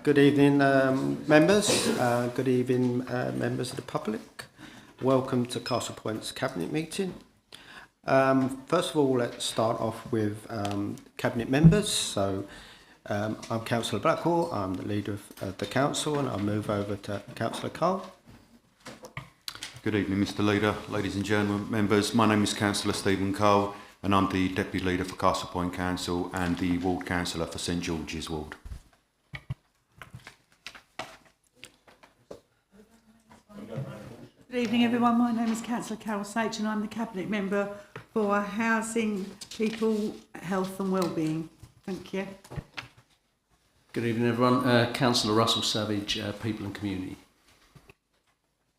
Good evening, members. Good evening, members of the public. Welcome to Castle Point's Cabinet meeting. First of all, let's start off with Cabinet members. So I'm Councillor Blackwell, I'm the leader of the Council, and I'll move over to Councillor Cole. Good evening, Mr Leader, ladies and gentlemen, members. My name is Councillor Stephen Cole, and I'm the Deputy Leader for Castle Point Council and the Ward Councillor for St George's Ward. Good evening everyone, my name is Councillor Carol Sage and I'm the Cabinet Member for Housing, People, Health and Wellbeing. Thank you. Good evening everyone, Councillor Russell Savage, People and Community.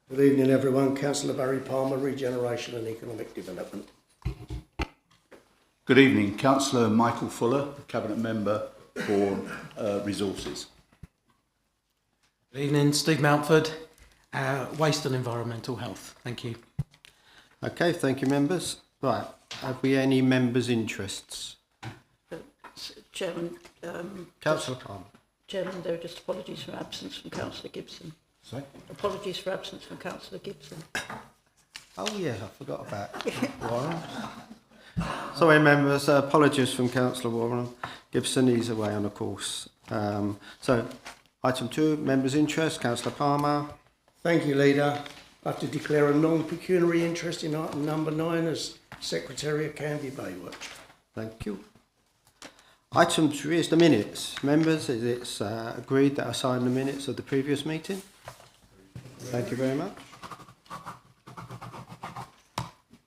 Good evening everyone, Councillor Barry Palmer, Regeneration and Economic Development. Good evening, Councillor Michael Fuller, Cabinet Member for Resources. Good evening, Steve Mountford, Waste and Environmental Health. Thank you. Okay, thank you, members. Right, have we any members' interests? Chairman, Councillor Palmer. Chairman, there are just apologies for absence from Councillor Gibson. Sorry? Apologies for absence from Councillor Gibson. Oh yeah, I forgot about Warren. Sorry, members, apologies from Councillor Warren. Gibson, he's away on a course. So, item 2, members' interest, Councillor Palmer. Thank you, Leader. I have to declare a non-pecuniary interest in item number 9 as Secretary of Canvey Baywatch. Thank you. Item 3 is the minutes. Members, it's agreed that I sign the minutes of the previous meeting. Thank you very much.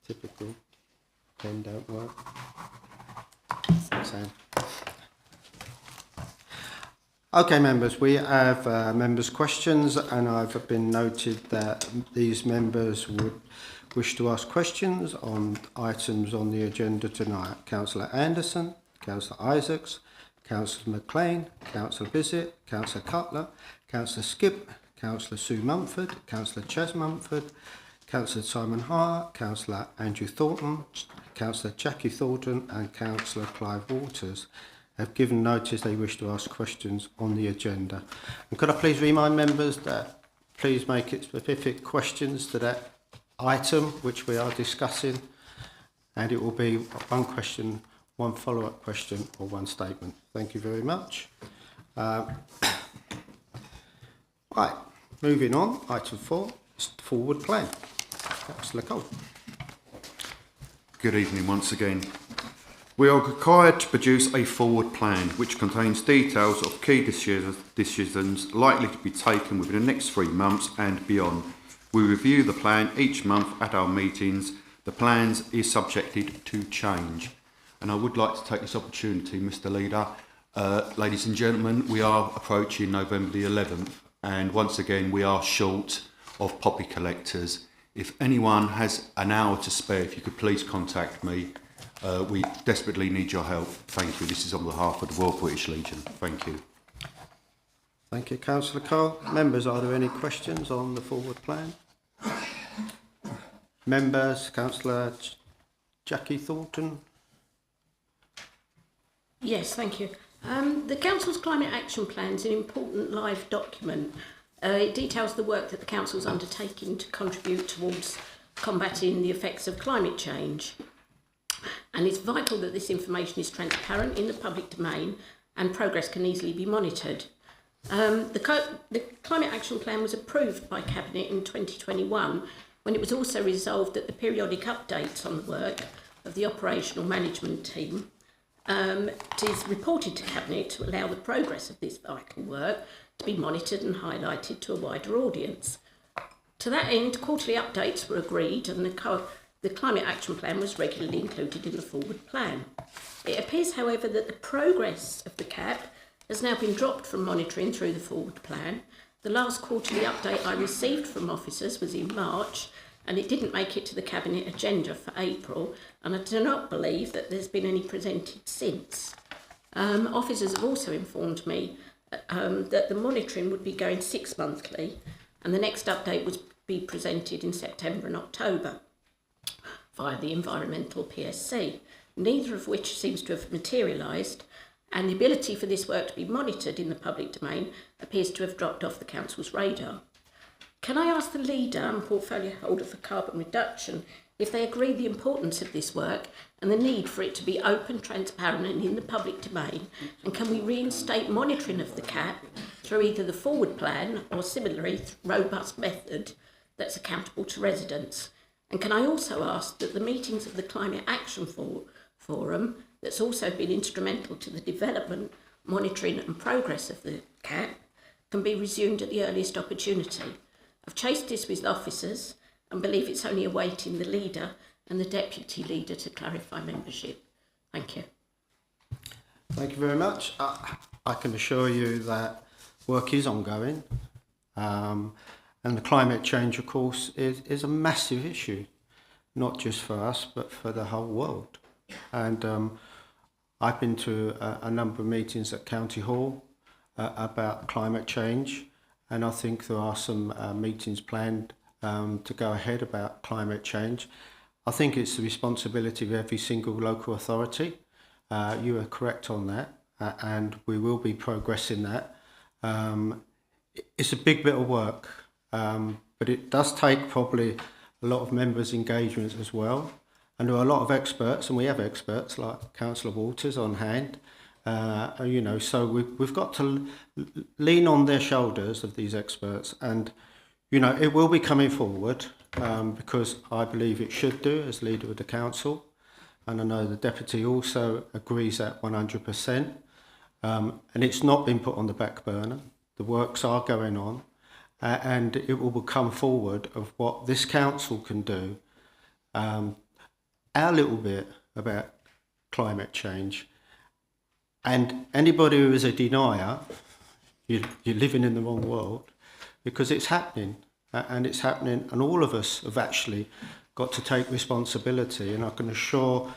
Typical. Pen don't work. Same. Okay, members, we have members' questions, and I've been noted that these members would wish to ask questions on items on the agenda tonight. Councillor Anderson, Councillor Isaacs, Councillor McLean, Councillor Bissett, Councillor Cutler, Councillor Skip, Councillor Sue Mumford, Councillor Chas Mumford, Councillor Simon Hart, Councillor Andrew Thornton, Councillor Jackie Thornton and Councillor Clive Waters have given notice they wish to ask questions on the agenda. And could I please remind members that please make it specific questions to that item which we are discussing, and it will be one question, one follow-up question or one statement. Thank you very much. Right, moving on, item 4 is the forward plan. Councillor Cole. Good evening once again. We are required to produce a forward plan which contains details of key decisions likely to be taken within the next 3 months and beyond. We review the plan each month at our meetings. The plan is subjected to change. And I would like to take this opportunity, Mr Leader, ladies and gentlemen, we are approaching November the 11th and once again we are short of poppy collectors. If anyone has an hour to spare, if you could please contact me. We desperately need your help. Thank you. This is on behalf of the Royal British Legion. Thank you. Thank you, Councillor Cole. Members, are there any questions on the forward plan? Members, Councillor Jackie Thornton. Yes, thank you. The Council's Climate Action Plan is an important live document. It details the work that the Council is undertaking to contribute towards combating the effects of climate change. And it's vital that this information is transparent in the public domain and progress can easily be monitored. The Climate Action Plan was approved by Cabinet in 2021 when it was also resolved that the periodic updates on the work of the operational management team is reported to Cabinet to allow the progress of this vital work to be monitored and highlighted to a wider audience. To that end, quarterly updates were agreed and the Climate Action Plan was regularly included in the forward plan. It appears, however, that the progress of the CAP has now been dropped from monitoring through the forward plan. The last quarterly update I received from officers was in March and it didn't make it to the Cabinet agenda for April, and I do not believe that there's been any presented since. Officers have also informed me that the monitoring would be going 6 monthly and the next update would be presented in September and October via the environmental PSC, neither of which seems to have materialised, and the ability for this work to be monitored in the public domain appears to have dropped off the Council's radar. Can I ask the leader and portfolio holder for carbon reduction if they agree the importance of this work and the need for it to be open, transparent and in the public domain, and can we reinstate monitoring of the CAP through either the forward plan or similarly robust method that's accountable to residents? And can I also ask that the meetings of the Climate Action Forum, that's also been instrumental to the development, monitoring and progress of the CAP, can be resumed at the earliest opportunity? I've chased this with officers and believe it's only awaiting the leader and the deputy leader to clarify membership. Thank you. Thank you very much. I can assure you that work is ongoing, and the climate change, of course, is a massive issue, not just for us, but for the whole world. And I've been to a number of meetings at County Hall about climate change, and I think there are some meetings planned to go ahead about climate change. I think it's the responsibility of every single local authority. You are correct on that, and we will be progressing that. It's a big bit of work, but it does take probably a lot of members' engagement as well. And there are a lot of experts, and we have experts like Councillor Waters on hand. So we've got to lean on their shoulders of these experts, and it will be coming forward because I believe it should do as leader of the council, and I know the deputy also agrees that 100%. And it's not been put on the back burner. The works are going on, and it will come forward of what this council can do. Our little bit about climate change. And anybody who is a denier, you're living in the wrong world, because it's happening, and all of us have actually got to take responsibility, and I can assure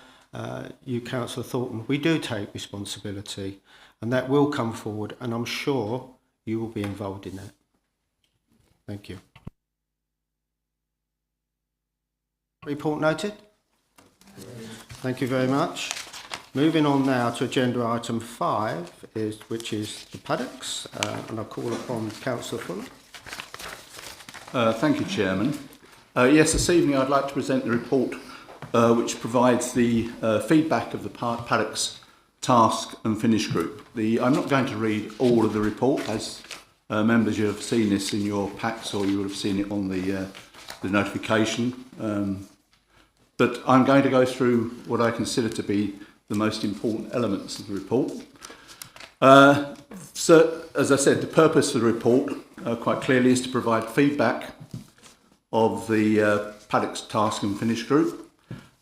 you, Councillor Thornton, we do take responsibility, and that will come forward, and I'm sure you will be involved in that. Thank you. Report noted. Thank you very much. Moving on now to agenda item 5, which is the Paddocks, and I'll call upon Councillor Fuller. Thank you, Chairman. Yes, this evening I'd like to present the report which provides the feedback of the Paddocks Task and Finish Group. I'm not going to read all of the report, as members, you have seen this in your packs, or you would have seen it on the notification. But I'm going to go through what I consider to be the most important elements of the report. So, as I said, the purpose of the report quite clearly is to provide feedback of the Paddocks Task and Finish Group.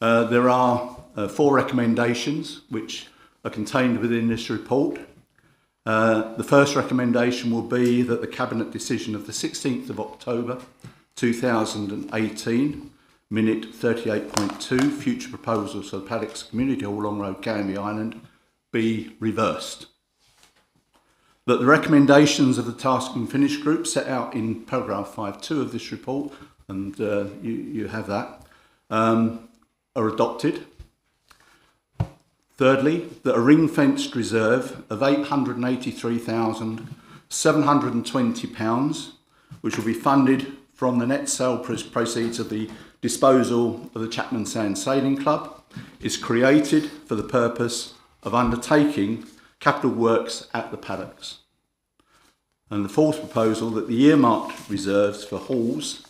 There are 4 recommendations which are contained within this report. The first recommendation will be that the Cabinet decision of the 16th of October 2018, minute 38.2, future proposals for the Paddocks Community Hall, Long Road, Canvey Island, be reversed. That the recommendations of the Task and Finish Group set out in paragraph 5.2 of this report, and you have that, are adopted. Thirdly, that a ring-fenced reserve of £883,720, which will be funded from the net sale proceeds of the disposal of the Chapman Sands Sailing Club, is created for the purpose of undertaking capital works at the Paddocks. And the fourth proposal, that the earmarked reserves for halls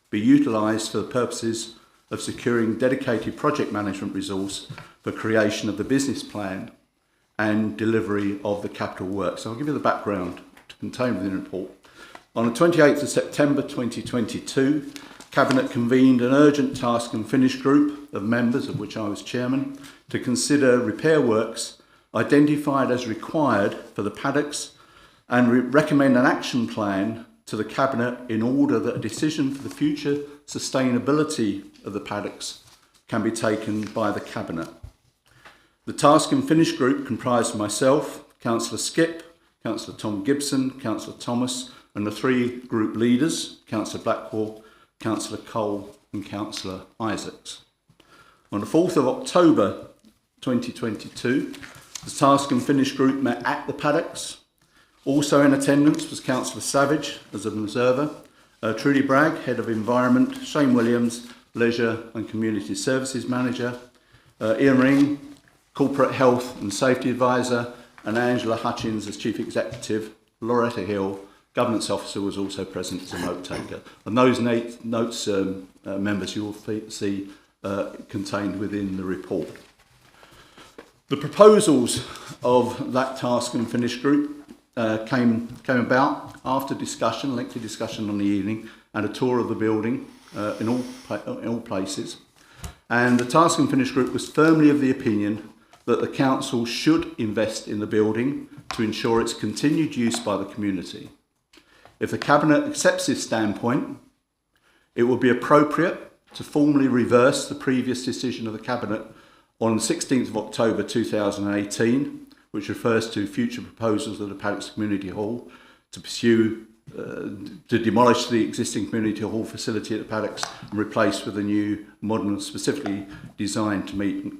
be utilised for the purposes of securing dedicated project management resource for creation of the business plan and delivery of the capital works. So I'll give you the background to contain within the report. On the 28th of September 2022, Cabinet convened an urgent task and finish group of members, of which I was chairman, to consider repair works identified as required for the Paddocks and recommend an action plan to the Cabinet in order that a decision for the future sustainability of the Paddocks can be taken by the Cabinet. The task and finish group comprised myself, Councillor Skip, Councillor Tom Gibson, Councillor Thomas, and the 3 group leaders, Councillor Blackwell, Councillor Cole and Councillor Isaacs. On the 4th of October 2022, The Task and Finish group met at the Paddocks. Also in attendance was Councillor Savage as an observer, Trudy Bragg, Head of Environment, Shane Williams, Leisure and Community Services Manager, Ian Ring, Corporate Health and Safety Advisor, and Angela Hutchins as Chief Executive. Loretta Hill, Governance Officer, was also present as a note taker. And those notes, members, you will see contained within the report. The proposals of that Task and Finish group came about after discussion, lengthy discussion on the evening, and a tour of the building in all places. And the Task and Finish group was firmly of the opinion that the council should invest in the building to ensure its continued use by the community. If the Cabinet accepts this standpoint, it will be appropriate to formally reverse the previous decision of the Cabinet on the 16th of October 2018, which refers to future proposals of the Paddocks Community Hall to pursue, to demolish the existing Community Hall facility at the Paddocks and replace with a new, modern, specifically designed to meet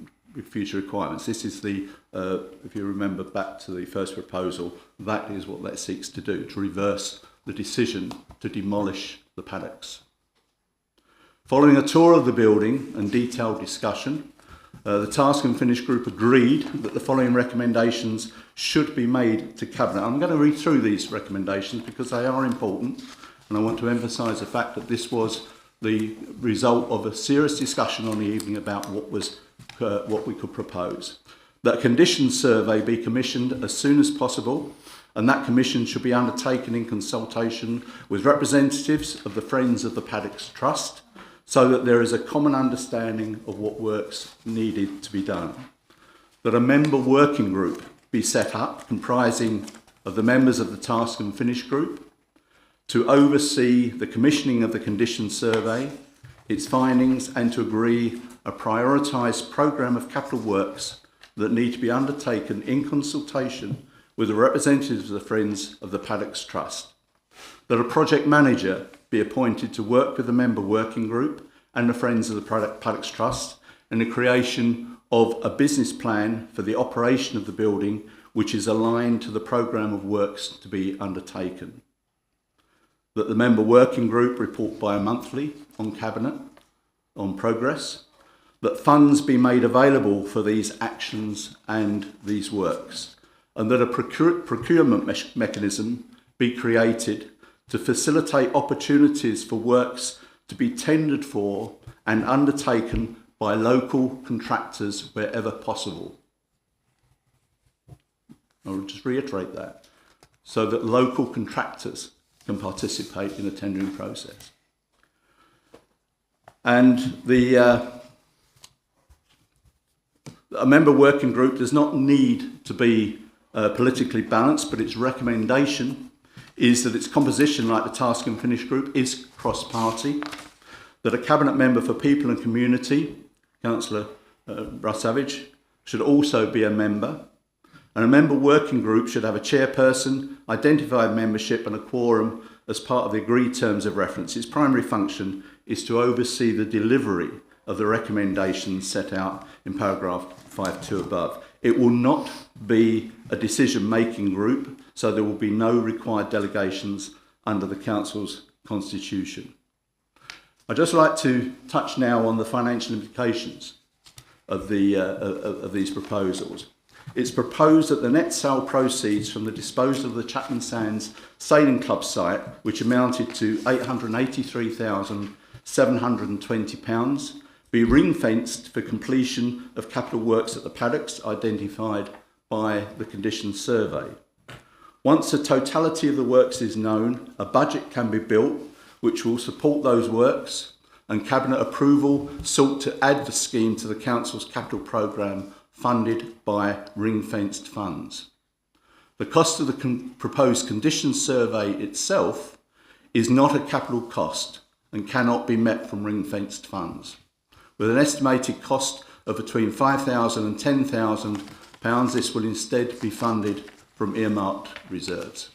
future requirements. This is the, if you remember back to the first proposal, that is what that seeks to do, to reverse the decision to demolish the Paddocks. Following a tour of the building and detailed discussion, the Task and Finish group agreed that the following recommendations should be made to Cabinet. I'm going to read through these recommendations because they are important, and I want to emphasise the fact that this was the result of a serious discussion on the evening about what we could propose. That a conditions survey be commissioned as soon as possible, and that commission should be undertaken in consultation with representatives of the Friends of the Paddocks Trust, so that there is a common understanding of what works needed to be done. That a member working group be set up comprising of the members of the Task and Finish group to oversee the commissioning of the conditions survey, its findings, and to agree a prioritised programme of capital works that need to be undertaken in consultation with the representatives of the Friends of the Paddocks Trust. That a project manager be appointed to work with the member working group and the Friends of the Paddocks Trust in the creation of a business plan for the operation of the building which is aligned to the programme of works to be undertaken. That the member working group report bi-monthly on Cabinet on progress. That funds be made available for these actions and these works. And that a procurement mechanism be created to facilitate opportunities for works to be tendered for and undertaken by local contractors wherever possible. I'll just reiterate that, so that local contractors can participate in the tendering process. And a member working group does not need to be politically balanced, but its recommendation is that its composition, like the Task and Finish group, is cross-party, that a Cabinet member for People and Community, Councillor Russ Savage, should also be a member, and a member working group should have a chairperson, identified membership and a quorum as part of the agreed terms of reference. Its primary function is to oversee the delivery of the recommendations set out in paragraph 5.2 above. It will not be a decision-making group, so there will be no required delegations under the Council's constitution. I'd just like to touch now on the financial implications of these proposals. It's proposed that the net sale proceeds from the disposal of the Chapman Sands Sailing Club site, which amounted to £883,720, be ring-fenced for completion of capital works at the Paddocks identified by the conditions survey. Once the totality of the works is known, a budget can be built which will support those works, and Cabinet approval sought to add the scheme to the Council's capital programme funded by ring-fenced funds. The cost of the proposed conditions survey itself is not a capital cost and cannot be met from ring-fenced funds. With an estimated cost of between £5,000 and £10,000, this will instead be funded from earmarked reserves.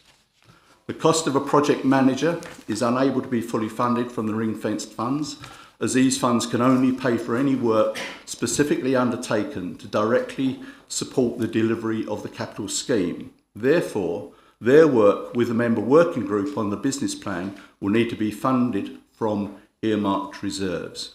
The cost of a project manager is unable to be fully funded from the ring-fenced funds, as these funds can only pay for any work specifically undertaken to directly support the delivery of the capital scheme. Therefore, their work with the member working group on the business plan will need to be funded from earmarked reserves.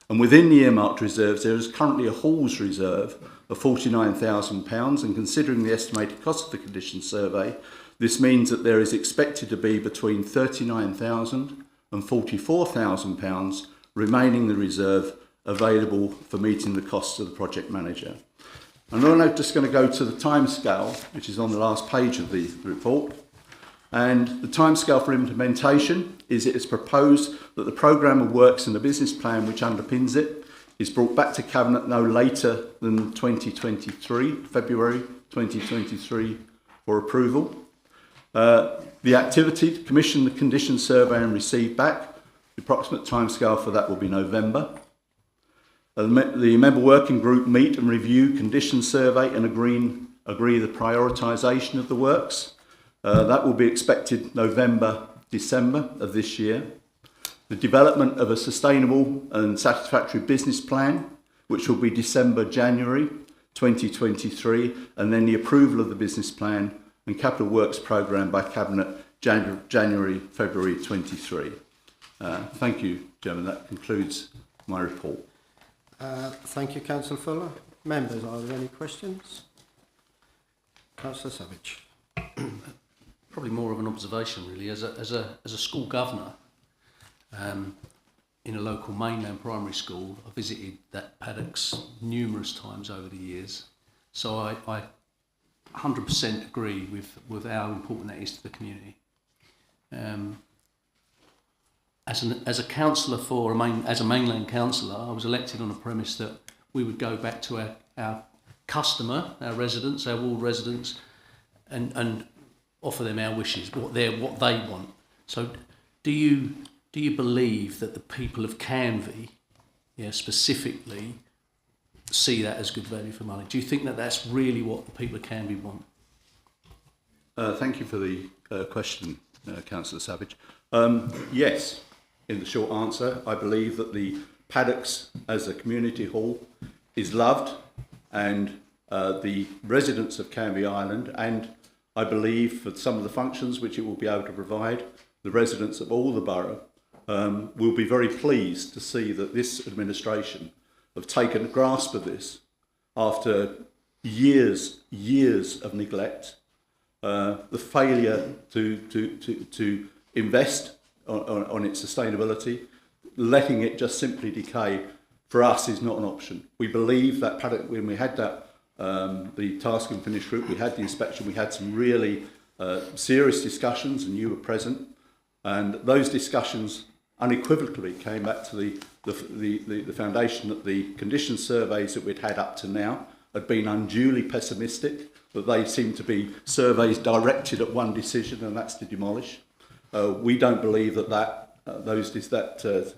And within the earmarked reserves, there is currently a halls reserve of £49,000, and considering the estimated cost of the condition survey, this means that there is expected to be between £39,000 and £44,000 remaining in the reserve available for meeting the costs of the project manager. And I'm now just going to go to the timescale, which is on the last page of the report. And the timescale for implementation is it is proposed that the programme of works and the business plan which underpins it is brought back to Cabinet no later than 2023, February 2023, for approval. The activity to commission the condition survey and receive back, the approximate timescale for that will be November. The member working group meet and review condition survey and agree the prioritisation of the works. That will be expected November, December of this year. The development of a sustainable and satisfactory business plan, which will be December, January 2023, and then the approval of the business plan and capital works programme by Cabinet January, February 23. Thank you, Chairman. That concludes my report. Thank you, Councillor Fuller. Members, are there any questions? Councillor Savage. Probably more of an observation, really. As a school governor in a local mainland primary school, I visited that Paddocks numerous times over the years. So I 100% agree with how important that is to the community. As a councillor as a mainland councillor, I was elected on a premise that we would go back to our customer, our residents, our ward residents, and offer them our wishes, what they want. So, do you believe that the people of Canvey, specifically, see that as good value for money? Do you think that that's really what the people of Canvey want? Thank you for the question, Councillor Savage. Yes. In the short answer, I believe that the Paddocks as a community hall is loved, and the residents of Canvey Island, and I believe for some of the functions which it will be able to provide, the residents of all the borough will be very pleased to see that this administration have taken a grasp of this after years of neglect, the failure to invest on its sustainability, letting it just simply decay, for us is not an option. We believe that when we had that, the task and finish route, we had the inspection, we had some really serious discussions, and you were present, and those discussions unequivocally came back to the foundation that the condition surveys that we'd had up to now had been unduly pessimistic, that they seemed to be surveys directed at one decision, and that's to demolish. We don't believe that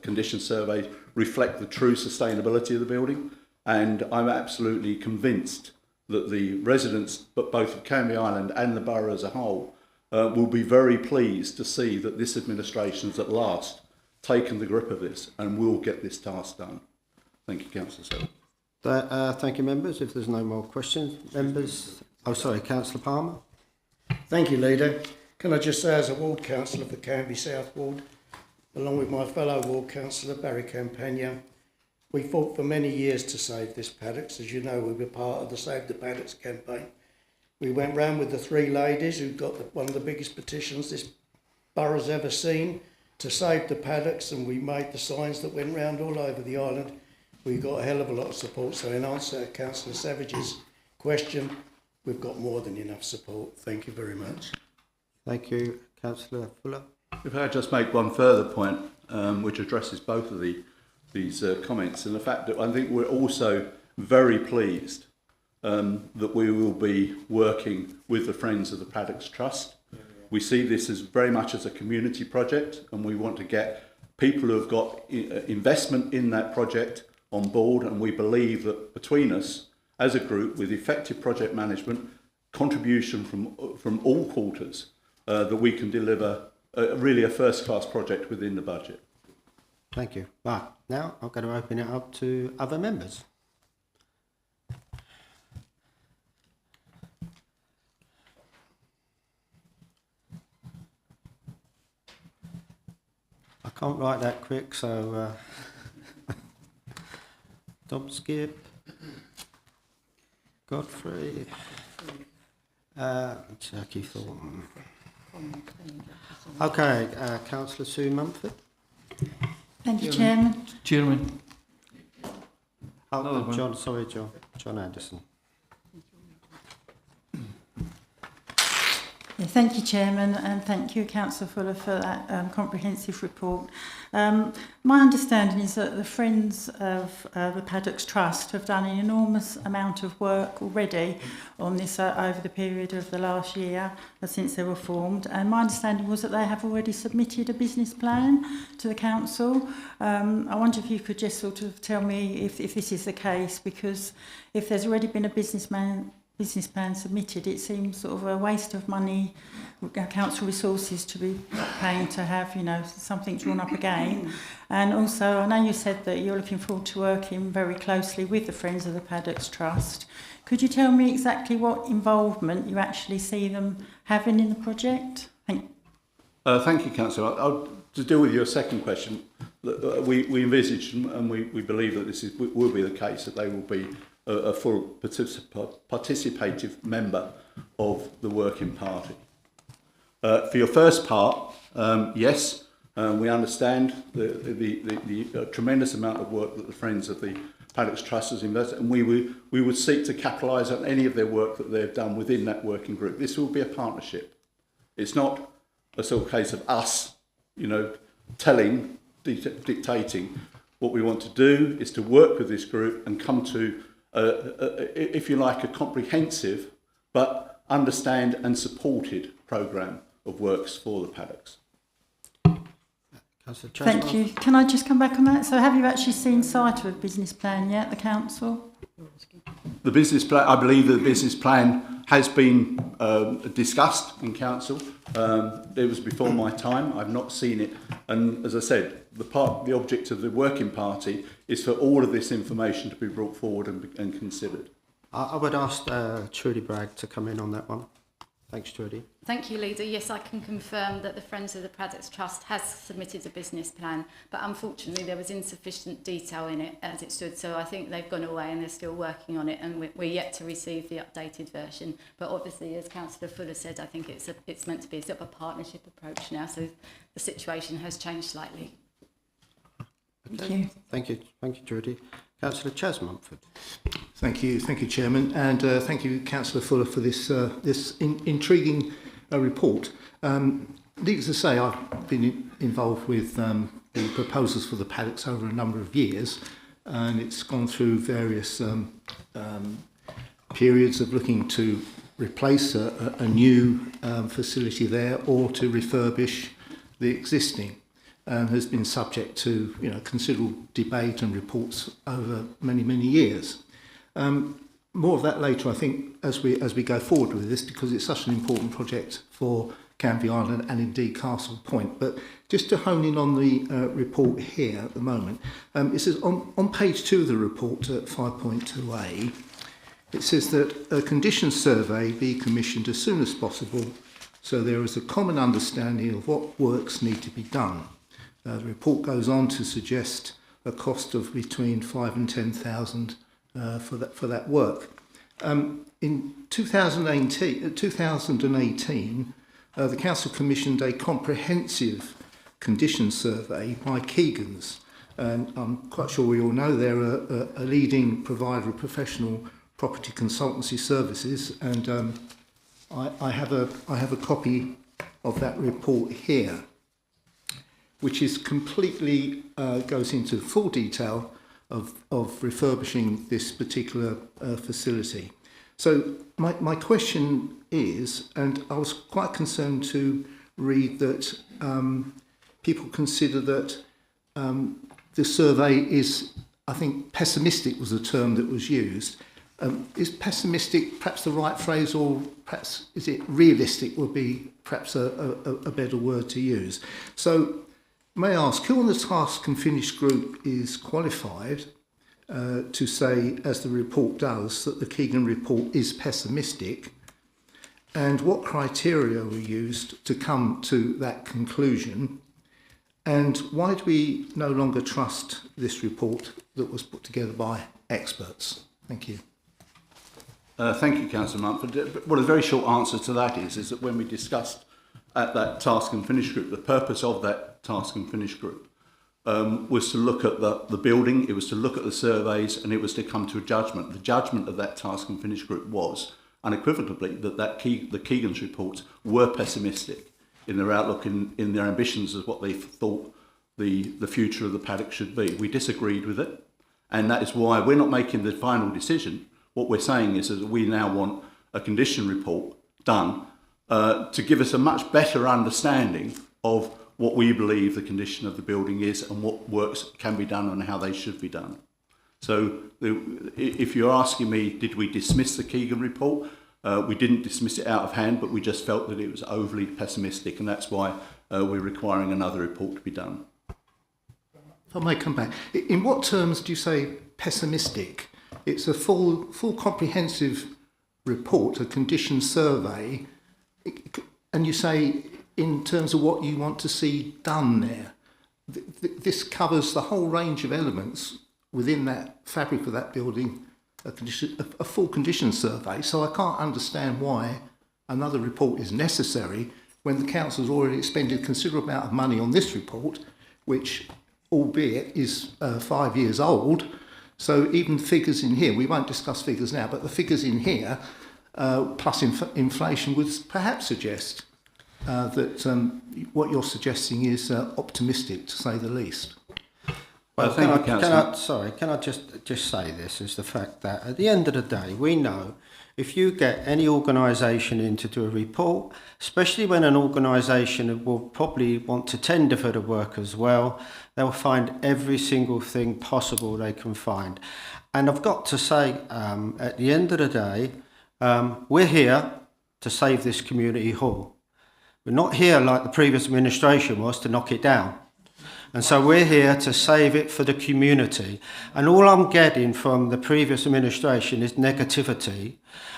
condition surveys reflect the true sustainability of the building, and I'm absolutely convinced that the residents, but both of Canvey Island and the borough as a whole, will be very pleased to see that this administration has at last taken the grip of this and will get this task done. Thank you, Councillor Selwyn. Thank you, members. If there's no more questions, members. Oh, sorry, Councillor Palmer. Thank you, Leader. Can I just say, as a ward councillor of the Canvey South Ward, along with my fellow ward councillor Barry Campagna, we fought for many years to save this Paddocks. As you know, we were part of the Save the Paddocks campaign. We went round with the three ladies who got one of the biggest petitions this borough's ever seen to save the Paddocks, and we made the signs that went round all over the island. We got a hell of a lot of support. So in answer to Councillor Savage's question, we've got more than enough support. Thank you very much. Thank you, Councillor Fuller. If I just make one further point, which addresses both of these comments, and the fact that I think we're also very pleased that we will be working with the Friends of the Paddocks Trust. We see this as very much as a community project, and we want to get people who have got investment in that project on board, and we believe that between us as a group, with effective project management, contribution from all quarters, that we can deliver really a first-class project within the budget. Thank you. Right, now I'm going to open it up to other members. I can't write that quick, so Dom Skip, Godfrey, Jackie Thornton. Okay, Councillor Sue Mumford. Thank you, Chairman. Chairman. Oh, John Anderson. Yeah, thank you, Chairman, and thank you, Councillor Fuller, for that comprehensive report. My understanding is that the Friends of the Paddocks Trust have done an enormous amount of work already on this over the period of the last year since they were formed, and my understanding was that they have already submitted a business plan to the council. I wonder if you could just sort of tell me if this is the case, because if there's already been a business plan submitted, it seems sort of a waste of money, council resources, to be paying to have, you know, something drawn up again. And also, I know you said that you're looking forward to working very closely with the Friends of the Paddocks Trust. Could you tell me exactly what involvement you actually see them having in the project? Thank you, Councillor. To deal with your second question, we envisage and we believe that this will be the case, that they will be a full participative member of the working party. For your first part, yes, we understand the tremendous amount of work that the Friends of the Paddocks Trust has invested, and we would seek to capitalise on any of their work that they've done within that working group. This will be a partnership. It's not a sort of case of us, you know, dictating. What we want to do is to work with this group and come to if you like, a comprehensive but understand and supported programme of works for the Paddocks. Thank you. Can I just come back on that? So have you actually seen sight of a business plan yet, the council? The business plan, I believe the business plan has been discussed in council. It was before my time. I've not seen it. And as I said, the object of the working party is for all of this information to be brought forward and considered. I would ask Trudy Bragg to come in on that one. Thanks, Trudy. Thank you, Leader. Yes, I can confirm that the Friends of the Paddocks Trust has submitted a business plan, but unfortunately there was insufficient detail in it as it stood, so I think they've gone away and they're still working on it, and we're yet to receive the updated version. But obviously, as Councillor Fuller said, I think it's meant to be a sort of a partnership approach now, so the situation has changed slightly. Okay. Thank you, Trudy. Councillor Chas Mumford. Thank you, Chairman, and thank you, Councillor Fuller, for this intriguing report. Needless to say, I've been involved with the proposals for the Paddocks over a number of years, and it's gone through various periods of looking to replace a new facility there or to refurbish the existing. Has been subject to considerable debate and reports over many years. More of that later, I think, as we go forward with this, because it's such an important project for Canvey Island and indeed Castle Point. But just to hone in on the report here at the moment, it says on page 2 of the report at 5.2a, it says that a conditions survey be commissioned as soon as possible, so there is a common understanding of what works need to be done. The report goes on to suggest a cost of between 5,000 and 10,000 for that work. In 2018, the council commissioned a comprehensive condition survey by Keegan's, and I'm quite sure we all know they're a leading provider of professional property consultancy services, and I have a copy of that report here, which is completely goes into full detail of refurbishing this particular facility. So my question is, and I was quite concerned to read that people consider that the survey is, I think pessimistic was the term that was used. Is pessimistic perhaps the right phrase, or perhaps is it realistic would be perhaps a better word to use? So may I ask, who on the task and finish group is qualified to say, as the report does, that the Keegan report is pessimistic, and what criteria were used to come to that conclusion, and why do we no longer trust this report that was put together by experts? Thank you. Thank you, Councillor Mumford. Well, a very short answer to that is that when we discussed at that task and finish group, the purpose of that task and finish group was to look at the building, it was to look at the surveys, and it was to come to a judgment. The judgment of that task and finish group was unequivocally that the Keegan's reports were pessimistic in their outlook, in their ambitions as what they thought the future of the paddock should be. We disagreed with it, and that is why we're not making the final decision. What we're saying is that we now want a condition report done to give us a much better understanding of what we believe the condition of the building is and what works can be done and how they should be done. So if you're asking me, did we dismiss the Keegan report? We didn't dismiss it out of hand, but we just felt that it was overly pessimistic, and that's why we're requiring another report to be done. If I may come back, in what terms do you say pessimistic? It's a full comprehensive report, a condition survey, and you say in terms of what you want to see done there. This covers the whole range of elements within that fabric of that building, a full condition survey. So I can't understand why another report is necessary when the council's already expended a considerable amount of money on this report, which, albeit, is 5 years old. So even figures in here, we won't discuss figures now, but the figures in here, plus inflation, would perhaps suggest that what you're suggesting is optimistic, to say the least. Well, can I just say this, is the fact that at the end of the day, we know if you get any organisation in to do a report, especially when an organisation will probably want to tender for the work as well, they'll find every single thing possible they can find. And I've got to say, at the end of the day, we're here to save this community hall. We're not here like the previous administration was to knock it down. And so we're here to save it for the community. And all I'm getting from the previous administration is negativity.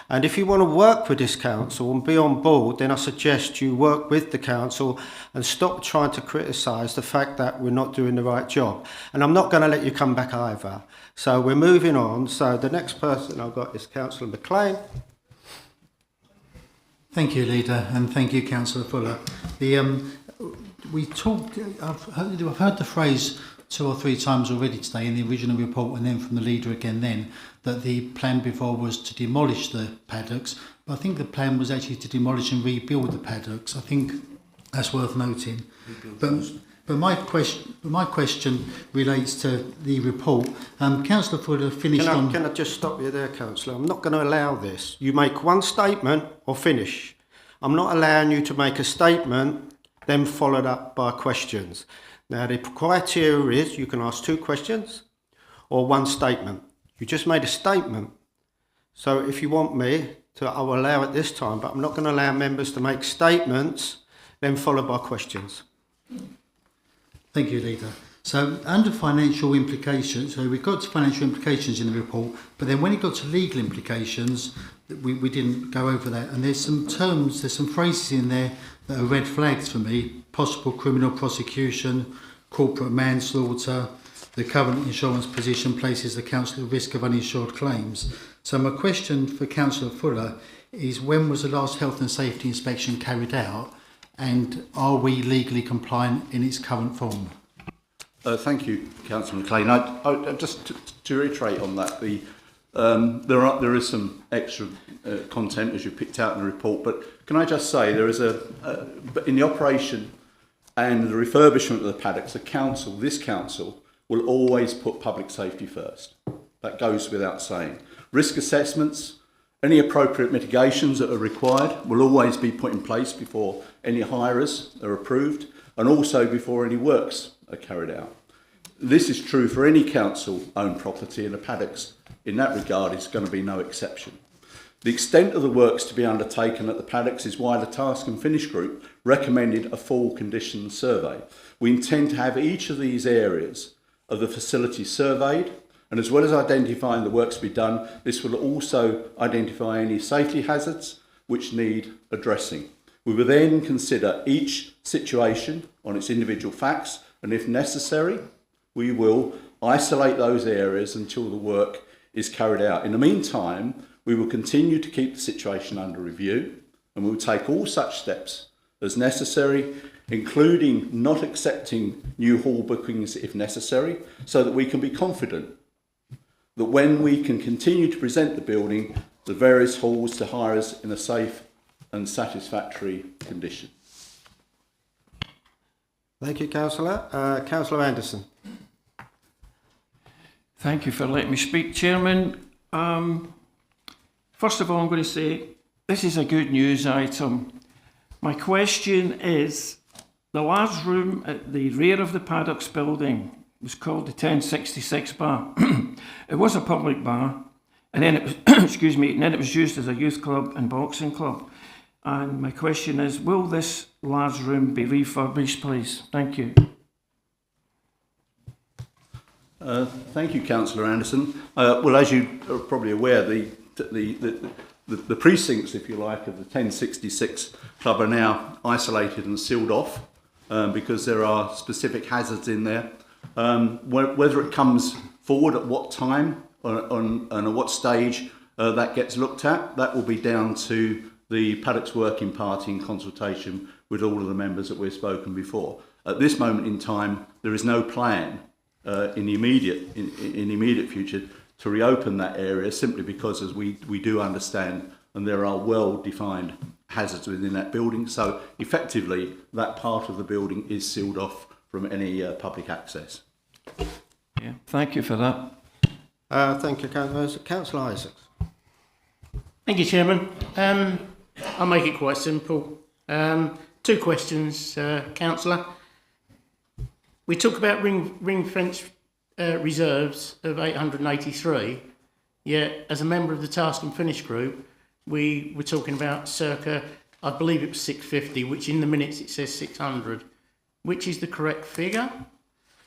And if you want to work with this council and be on board, then I suggest you work with the council and stop trying to criticise the fact that we're not doing the right job. And I'm not going to let you come back either. So we're moving on. So the next person I've got is Councillor McLean. Thank you, Leader, and thank you, Councillor Fuller. We talked. I've heard the phrase 2 or 3 times already today in the original report, and then from the Leader again. Then that the plan before was to demolish the paddocks, but I think the plan was actually to demolish and rebuild the paddocks. I think that's worth noting. But my question relates to the report. Councillor Fuller finished on. Can I just stop you there, Councillor? I'm not going to allow this. You make one statement or finish. I'm not allowing you to make a statement then followed up by questions. Now, the criteria is you can ask 2 questions or 1 statement. You just made a statement. So if you want me to, I will allow it this time, but I'm not going to allow members to make statements then followed by questions. Thank you, Leader. So under financial implications, so we got to financial implications in the report, but then when it got to legal implications, we didn't go over that. And there's some terms, there's some phrases in there that are red flags for me: possible criminal prosecution, corporate manslaughter, the current insurance position places the council at risk of uninsured claims. So my question for Councillor Fuller is, when was the last health and safety inspection carried out, and are we legally compliant in its current form? Thank you, Councillor McLean. I just to reiterate on that, there is some extra content as you picked out in the report, but can I just say there is in the operation and the refurbishment of the paddocks, this council will always put public safety first. That goes without saying. Risk assessments, any appropriate mitigations that are required will always be put in place before any hires are approved, and also before any works are carried out. This is true for any council-owned property, and the paddocks in that regard is going to be no exception. The extent of the works to be undertaken at the paddocks is why the Task and Finish Group recommended a full condition survey, we intend to have each of these areas of the facility surveyed, and as well as identifying the works to be done, this will also identify any safety hazards which need addressing. We will then consider each situation on its individual facts, and if necessary, we will isolate those areas until the work is carried out. In the meantime, we will continue to keep the situation under review, and we will take all such steps as necessary, including not accepting new hall bookings if necessary, so that we can be confident that when we can continue to present the building, the various halls to hirers in a safe and satisfactory condition. Thank you, Councillor. Councillor Anderson. Thank you for letting me speak, Chairman. First of all, I'm going to say this is a good news item. My question is, the large room at the rear of the Paddocks building was called the 1066 bar. It was a public bar, and then it was, excuse me, and then it was used as a youth club and boxing club. And my question is, will this large room be refurbished, please? Thank you. Thank you, Councillor Anderson. Well, as you are probably aware, the precincts, if you like, of the 1066 club are now isolated and sealed off because there are specific hazards in there. Whether it comes forward at what time and at what stage that gets looked at, that will be down to the Paddocks Working Party in consultation with all of the members that we've spoken before. At this moment in time, there is no plan in the immediate future to reopen that area, simply because, as we do understand, and there are well-defined hazards within that building. So effectively, that part of the building is sealed off from any public access. Yeah, thank you for that. Thank you, Councillor Isaacs. Thank you, Chairman. I'll make it quite simple. Two questions, Councillor. We talk about ring fence reserves of 883, yet as a member of the Task and Finish group, we were talking about circa, I believe it was 650, which in the minutes it says 600. Which is the correct figure?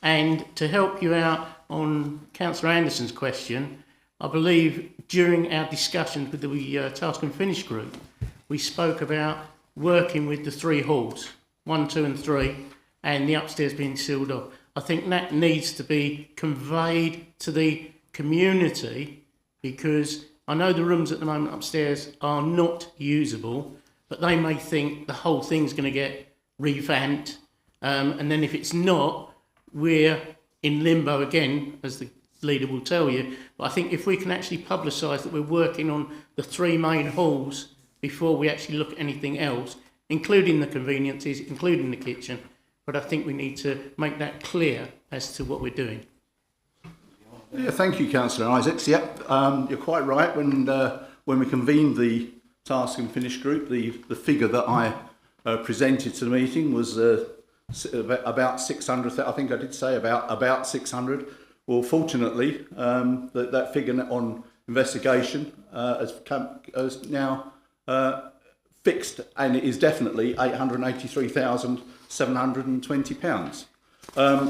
And to help you out on Councillor Anderson's question, I believe during our discussions with the Task and Finish group, we spoke about working with the 3 halls, 1, 2 and 3, and the upstairs being sealed off. I think that needs to be conveyed to the community, because I know the rooms at the moment upstairs are not usable, but they may think the whole thing's going to get revamped. And then if it's not, we're in limbo again, as the leader will tell you. But I think if we can actually publicise that we're working on the 3 main halls before we actually look at anything else, including the conveniences, including the kitchen, but I think we need to make that clear as to what we're doing. Yeah, thank you, Councillor Isaacs. Yep, you're quite right. When we convened the Task and Finish group, the figure that I presented to the meeting was about 600. I think I did say about 600. Well, fortunately, that figure on investigation has now fixed, and it is definitely £883,720.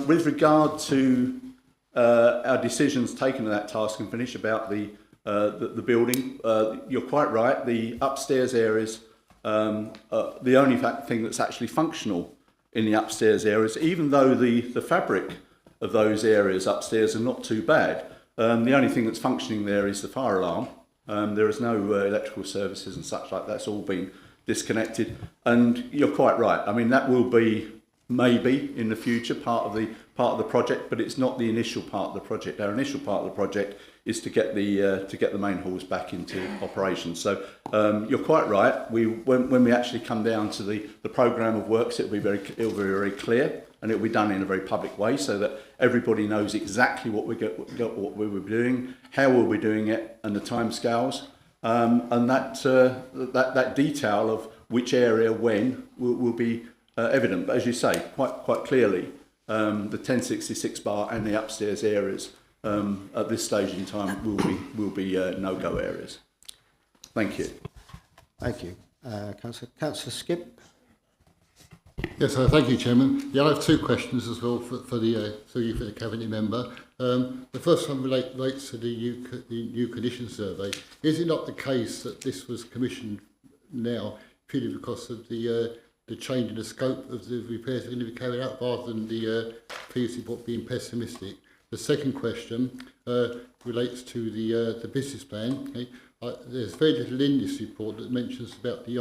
With regard to our decisions taken in that Task and Finish about the building, you're quite right. The upstairs areas, the only thing that's actually functional in the upstairs areas, even though the fabric of those areas upstairs are not too bad, the only thing that's functioning there is the fire alarm. There is no electrical services and such like that. That's all been disconnected. And you're quite right. I mean, that will be maybe in the future part of the project, but it's not the initial part of the project. Our initial part of the project is to get the main halls back into operation. So you're quite right. When we actually come down to the programme of works, it'll be very clear, and it'll be done in a very public way, so that everybody knows exactly what we were doing, how we'll be doing it, and the timescales, and that detail of which area when will be evident. But as you say, quite clearly, the 1066 bar and the upstairs areas at this stage in time will be no-go areas. Thank you. Thank you. Councillor Skip. Yes, thank you, Chairman. Yeah, I have two questions as well for the Cabinet member. The first one relates to the new condition survey. Is it not the case that this was commissioned now purely because of the change in the scope of the repairs that are going to be carried out rather than the previous report being pessimistic? The second question relates to the business plan. Okay? There's very little in this report that mentions about the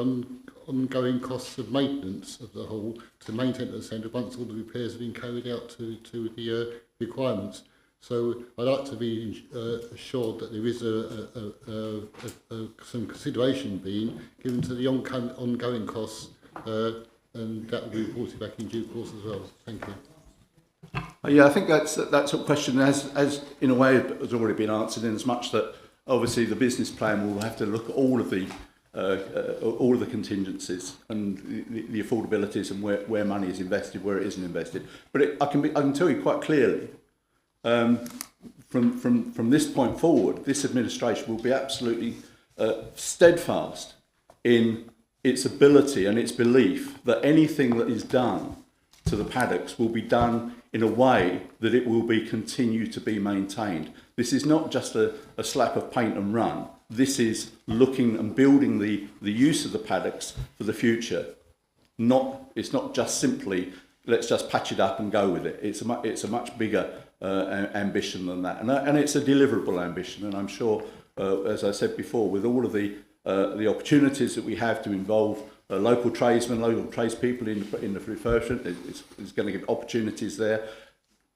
ongoing costs of maintenance of the hall to maintain the centre once all the repairs have been carried out to the requirements. So I'd like to be assured that there is some consideration being given to the ongoing costs, and that will be reported back in due course as well. Thank you. Yeah, I think that's a question as in a way has already been answered, in as much that obviously the business plan will have to look at all of the contingencies and the affordabilities and where money is invested, where it isn't invested. But I can tell you quite clearly, from this point forward, this administration will be absolutely steadfast in its ability and its belief that anything that is done to the paddocks will be done in a way that it will be continue to be maintained. This is not just a slap of paint and run. This is looking and building the use of the paddocks for the future. It's not just simply let's just patch it up and go with it. It's a much bigger ambition than that, and it's a deliverable ambition. And I'm sure, as I said before, with all of the opportunities that we have to involve local tradesmen, local tradespeople in the refurbishment, it's going to give opportunities there.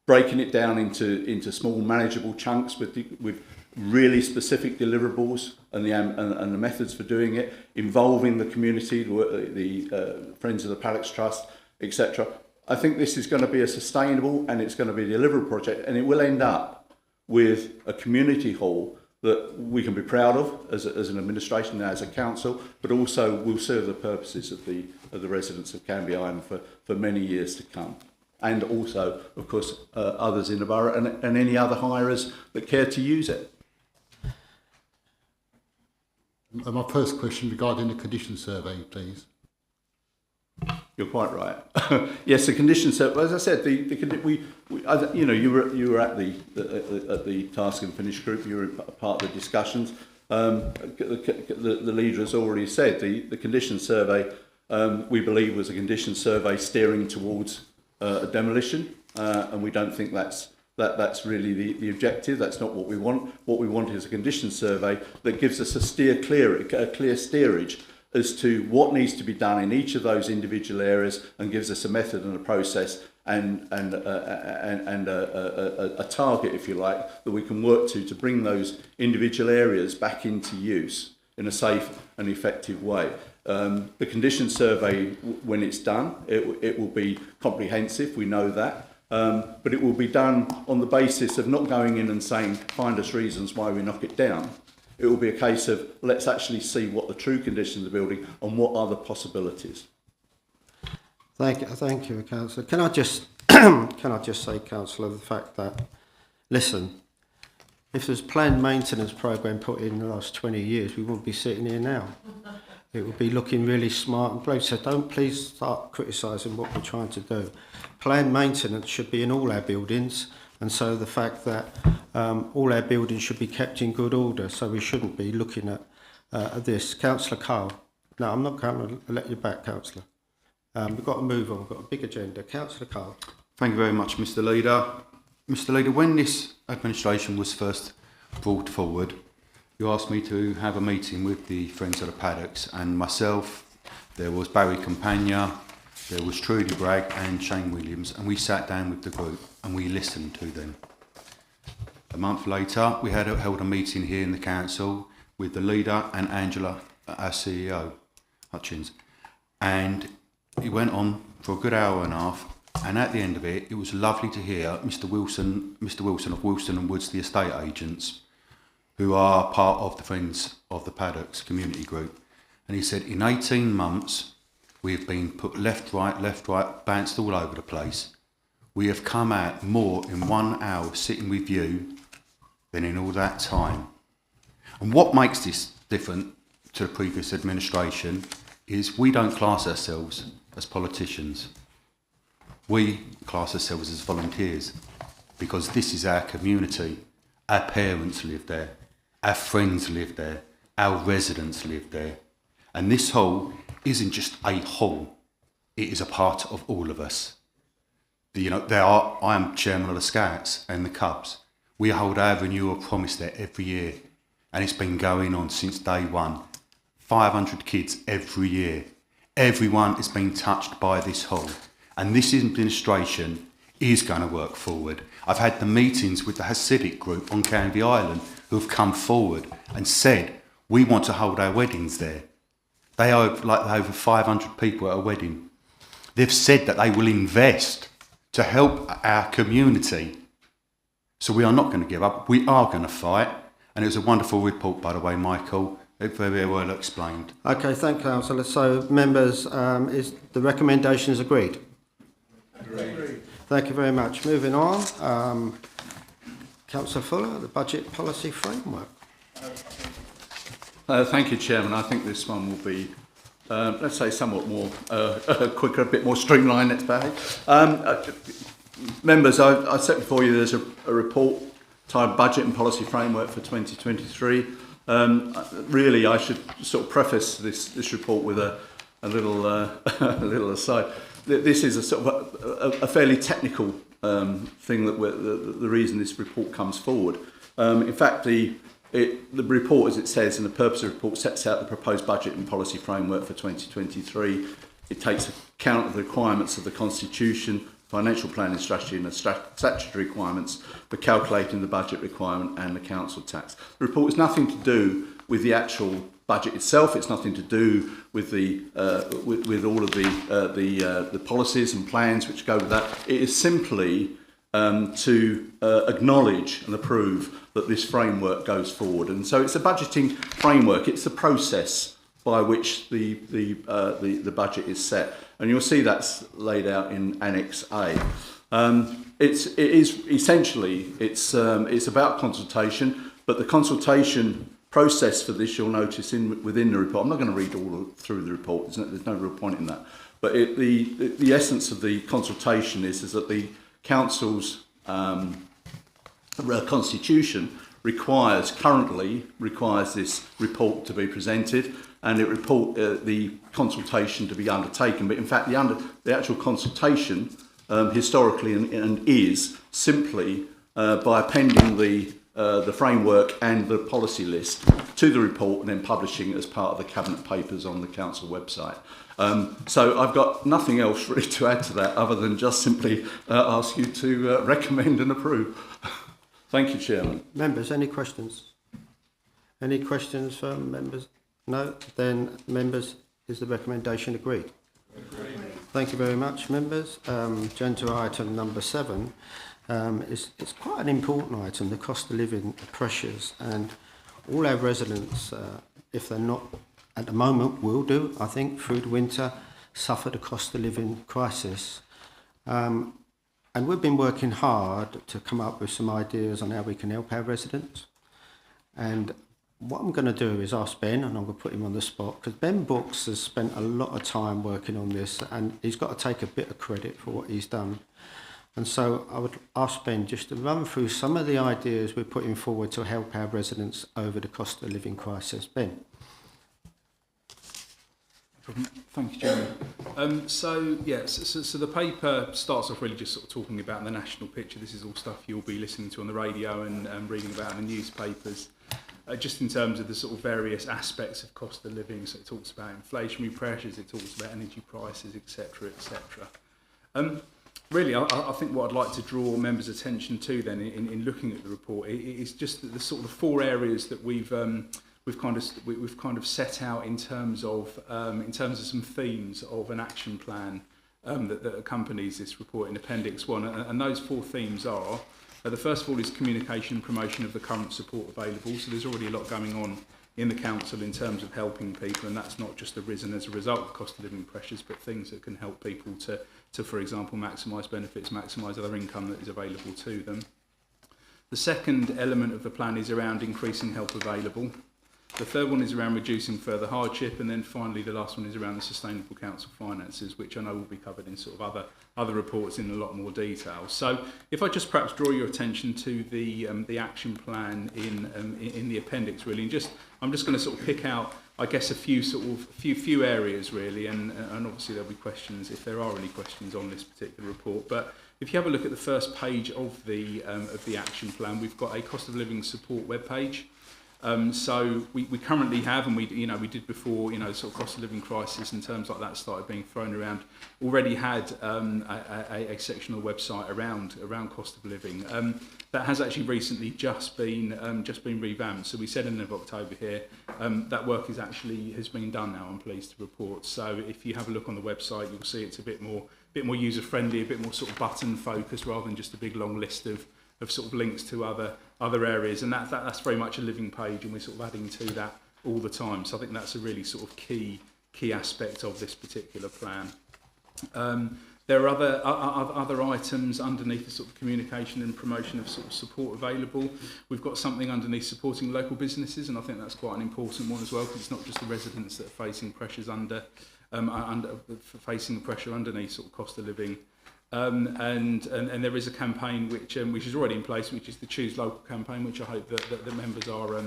Breaking it down into small manageable chunks with really specific deliverables and the methods for doing it, involving the community, the Friends of the Paddocks Trust, etc. I think this is going to be a sustainable and it's going to be a deliverable project, and it will end up with a community hall that we can be proud of as an administration and as a council, but also will serve the purposes of the residents of Canvey Island for many years to come. And also, of course, others in the borough and any other hirers that care to use it. My first question regarding the condition survey, please. You're quite right. Yes, the condition survey. As I said, you were at the task and finish group. You were part of the discussions. The leader has already said the condition survey. We believe was a condition survey steering towards a demolition, and we don't think that's really the objective. That's not what we want. What we want is a condition survey that gives us a clear steerage as to what needs to be done in each of those individual areas, and gives us a method and a process and a target, if you like, that we can work to bring those individual areas back into use in a safe and effective way. The condition survey, when it's done, it will be comprehensive, we know that, but it will be done on the basis of not going in and saying, find us reasons why we knock it down. It will be a case of, let's actually see what the true conditions of the building and what are the possibilities. Thank you, Councillor. Can I just say, Councillor, the fact that, listen, if there's planned maintenance programme put in the last 20 years, we wouldn't be sitting here now. It would be looking really smart and great. So don't please start criticising what we're trying to do. Planned maintenance should be in all our buildings, and so the fact that all our buildings should be kept in good order, so we shouldn't be looking at this. Councillor Cole. No, I'm not going to let you back, Councillor. We've got to move on. We've got a big agenda. Councillor Cole. Thank you very much, Mr. Leader. Mr. Leader, when this administration was first brought forward, you asked me to have a meeting with the Friends of the Paddocks, and myself, there was Barry Campagna, there was Trudy Bragg and Shane Williams, and we sat down with the group and we listened to them. A month later, we held a meeting here in the council with the leader and Angela, our CEO, Hutchins, and it went on for a good hour and a half. And at the end of it, it was lovely to hear Mr. Wilson of Wilson and Woods, the estate agents, who are part of the Friends of the Paddocks community group. And he said, in 18 months, we have been put left, right, bounced all over the place. We have come out more in 1 hour sitting with you than in all that time. And what makes this different to the previous administration is we don't class ourselves as politicians. We class ourselves as volunteers because this is our community. Our parents live there, our friends live there, our residents live there. And this hall isn't just a hall, it is a part of all of us. I am chairman of the Scouts and the Cubs. We hold our renewal promise there every year, and it's been going on since day one. 500 kids every year. Everyone is being touched by this hall, and this administration is going to work forward. I've had the meetings with the Hasidic group on Canvey Island who have come forward and said, we want to hold our weddings there. They are like over 500 people at a wedding. They've said that they will invest to help our community. So we are not going to give up. We are going to fight. And it was a wonderful report, by the way, Michael. Very well explained. Okay, thank you, Councillor. So, members, is the recommendations agreed? Agreed. Thank you very much. Moving on, Councillor Fuller, the Budget Policy Framework. Thank you, Chairman. I think this one will be, let's say, somewhat more quicker, a bit more streamlined, let's say. Members, I set before you there's a report titled Budget and Policy Framework for 2023. Really, I should sort of preface this report with a little aside. This is a sort of a fairly technical thing that the reason this report comes forward. In fact, the report, as it says, and the purpose of the report sets out the proposed budget and policy framework for 2023. It takes account of the requirements of the Constitution, financial planning strategy and the statutory requirements for calculating the budget requirement and the council tax. The report has nothing to do with the actual budget itself. It's nothing to do with the with all of the policies and plans which go with that. It is simply to acknowledge and approve that this framework goes forward. And so it's a budgeting framework. It's the process by which the budget is set. And you'll see that's laid out in Annex A. It is essentially, it's about consultation, but the consultation process for this you'll notice within the report. I'm not going to read all through the report, there's no real point in that. But the essence of the consultation is that the council's constitution currently requires this report to be presented and the consultation to be undertaken. But in fact, the actual consultation historically and is simply by appending the framework and the policy list to the report and then publishing it as part of the cabinet papers on the council website. So I've got nothing else really to add to that other than just simply ask you to recommend and approve. Thank you, Chairman. Members, any questions? Any questions from members? No? Then, members, is the recommendation agreed? Agreed. Thank you very much, members. Agenda item number 7 it's quite an important item, the cost of living pressures, and all our residents, if they're not at the moment, will do, I think, through the winter, suffer the cost of living crisis. And we've been working hard to come up with some ideas on how we can help our residents. And what I'm going to do is ask Ben, and I'm going to put him on the spot, because Ben Brooks has spent a lot of time working on this, and he's got to take a bit of credit for what he's done. And so I would ask Ben just to run through some of the ideas we're putting forward to help our residents over the cost of living crisis. Ben. Thank you, Chairman. So the paper starts off really just sort of talking about the national picture. This is all stuff you'll be listening to on the radio and reading about in the newspapers. Just in terms of the sort of various aspects of cost of living, so it talks about inflationary pressures, it talks about energy prices, etc., etc. Really, I think what I'd like to draw members' attention to then in looking at the report is just the sort of 4 areas that we've kind of set out in terms of some themes of an action plan that accompanies this report in Appendix 1, and those 4 themes are. The first of all is communication and promotion of the current support available. So there's already a lot going on in the council in terms of helping people, and that's not just arisen as a result of cost of living pressures, but things that can help people to for example, maximise benefits, maximise other income that is available to them. The second element of the plan is around increasing help available. The third one is around reducing further hardship, and then finally the last one is around the sustainable council finances, which I know will be covered in sort of other reports in a lot more detail. So if I just perhaps draw your attention to the action plan in the appendix, really, and I'm just going to sort of pick out, I guess, a few areas really, and obviously there'll be questions if there are any questions on this particular report. But if you have a look at the first page of the action plan, we've got a cost of living support webpage. So we currently have, and we did before, sort of cost of living crisis and terms like that started being thrown around, already had a section on the website around cost of living. That has actually recently just been revamped. So we said in the end of October here, that work has been done now, I'm pleased to report. So if you have a look on the website, you'll see it's a bit more user friendly, a bit more sort of button focused rather than just a big long list of sort of links to other areas, and that's very much a living page, and we're sort of adding to that all the time. So I think that's a really sort of key aspect of this particular plan. There are other items underneath the sort of communication and promotion of sort of support available. We've got something underneath supporting local businesses, and I think that's quite an important one as well, because it's not just the residents that are facing pressures facing the pressure underneath sort of cost of living. And there is a campaign which is already in place, which is the Choose Local campaign, which I hope that the members are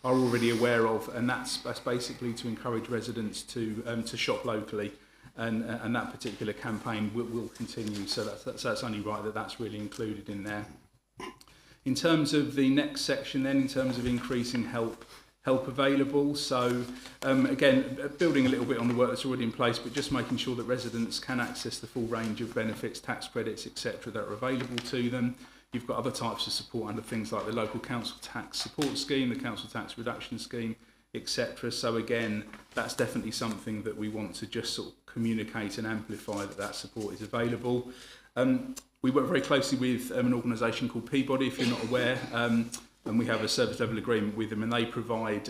already aware of, and that's basically to encourage residents to shop locally, and that particular campaign will continue. So that's only right that that's really included in there. In terms of the next section, then, in terms of increasing help available. So again, building a little bit on the work that's already in place, but just making sure that residents can access the full range of benefits, tax credits, etc. that are available to them. You've got other types of support under things like the local council tax support scheme, the council tax reduction scheme, etc. So again, that's definitely something that we want to just sort of communicate and amplify that support is available. We work very closely with an organisation called Peabody, if you're not aware. And we have a service level agreement with them, and they provide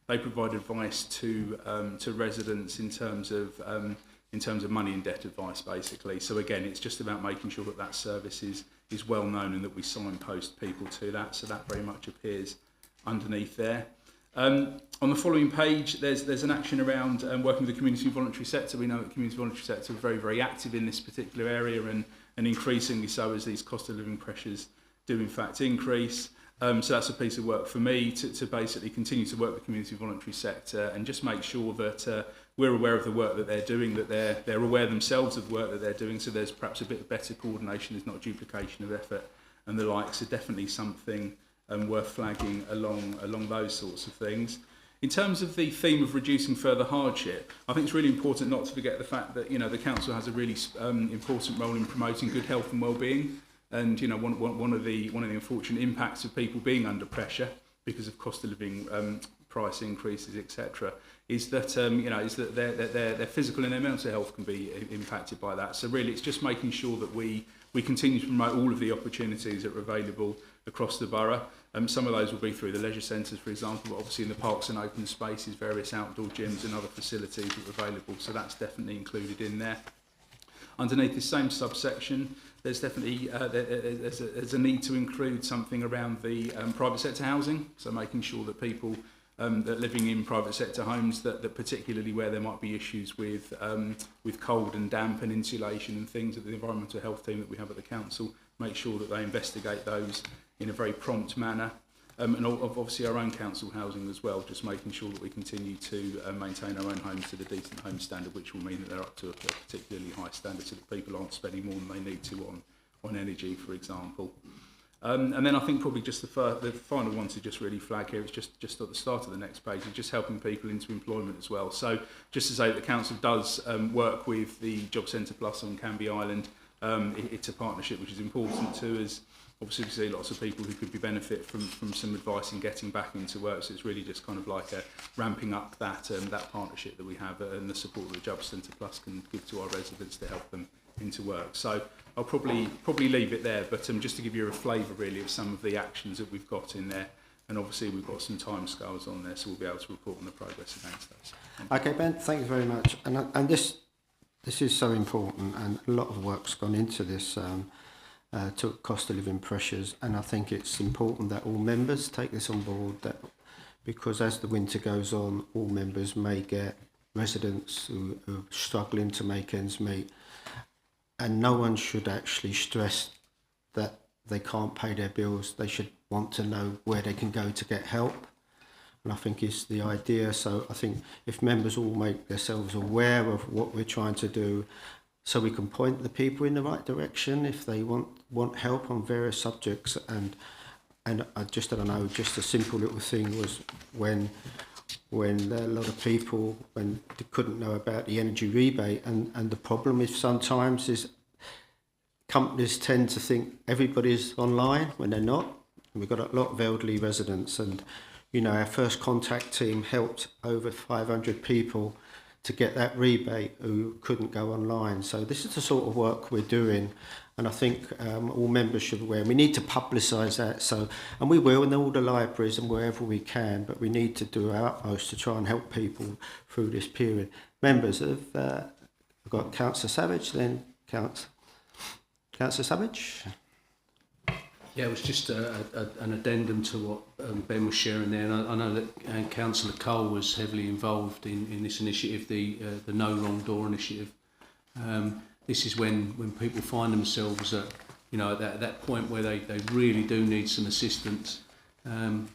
advice to residents in terms of money and debt advice, basically. So again, it's just about making sure that service is well known and that we signpost people to that. So that very much appears underneath there. On the following page, there's an action around working with the community and voluntary sector. We know that the community and voluntary sector are very, very active in this particular area, and increasingly so as these cost of living pressures do in fact increase. So that's a piece of work for me to basically continue to work with the community voluntary sector and just make sure that we're aware of the work that they're doing, that they're aware themselves of the work that they're doing, so there's perhaps a bit of better coordination, there's not duplication of effort and the like. So definitely something worth flagging along those sorts of things. In terms of the theme of reducing further hardship, I think it's really important not to forget the fact that the council has a really important role in promoting good health and well-being. And one of the unfortunate impacts of people being under pressure because of cost of living price increases, etc., is that their physical and their mental health can be impacted by that. So really, it's just making sure that we continue to promote all of the opportunities that are available across the borough. Some of those will be through the leisure centres, for example, but obviously in the parks and open spaces, various outdoor gyms and other facilities that are available. So that's definitely included in there. Underneath this same subsection, there's definitely there's a need to include something around the private sector housing. So making sure that people that are living in private sector homes, that particularly where there might be issues with cold and damp and insulation and things, that the environmental health team that we have at the council make sure that they investigate those in a very prompt manner. And obviously our own council housing as well, just making sure that we continue to maintain our own homes to the decent home standard, which will mean that they're up to a particularly high standard so that people aren't spending more than they need to on energy, for example. And then I think probably just the final one to just really flag here is just at the start of the next page, is just helping people into employment as well. So just to say that the council does work with the Job Centre Plus on Canvey Island. It's a partnership which is important to us. Obviously, we see lots of people who could benefit from some advice in getting back into work. So it's really just kind of like ramping up that partnership that we have and the support that the Job Centre Plus can give to our residents to help them into work. So I'll probably leave it there, but just to give you a flavour really of some of the actions that we've got in there. And obviously we've got some timescales on there, so we'll be able to report on the progress against those. Okay, Ben, thank you very much. And this is so important, and a lot of work's gone into this. To cost of living pressures, and I think it's important that all members take this on board, that because as the winter goes on, all members may get residents who are struggling to make ends meet, and no one should actually stress that they can't pay their bills. They should want to know where they can go to get help, and I think it's the idea. So I think if members all make themselves aware of what we're trying to do, so we can point the people in the right direction if they want help on various subjects. And I don't know, just a simple little thing was when a lot of people, when they couldn't know about the energy rebate, and the problem is sometimes is companies tend to think everybody's online when they're not. And we've got a lot of elderly residents, and you know, our first contact team helped over 500 people to get that rebate who couldn't go online. So this is the sort of work we're doing, and I think all members should be aware. We need to publicise that, and we will in all the libraries and wherever we can, but we need to do our utmost to try and help people through this period. Members of, I've got Councillor Savage, then Councillor Savage. Yeah, it was just an addendum to what Ben was sharing there, and I know that Councillor Cole was heavily involved in this initiative, the No Wrong Door initiative. This is when people find themselves at that point where they really do need some assistance, and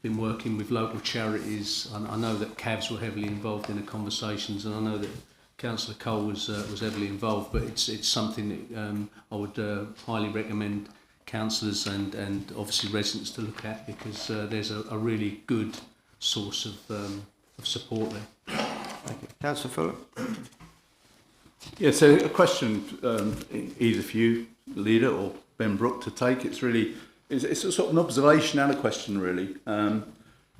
been working with local charities. I know that Cavs were heavily involved in the conversations, and I know that Councillor Cole was heavily involved. But it's something that I would highly recommend councillors and obviously residents to look at, because there's a really good source of support there. Thank you. Councillor Phillip. Yeah, so a question either for you, Leader, or Ben Brook to take. It's a sort of an observation and a question, really.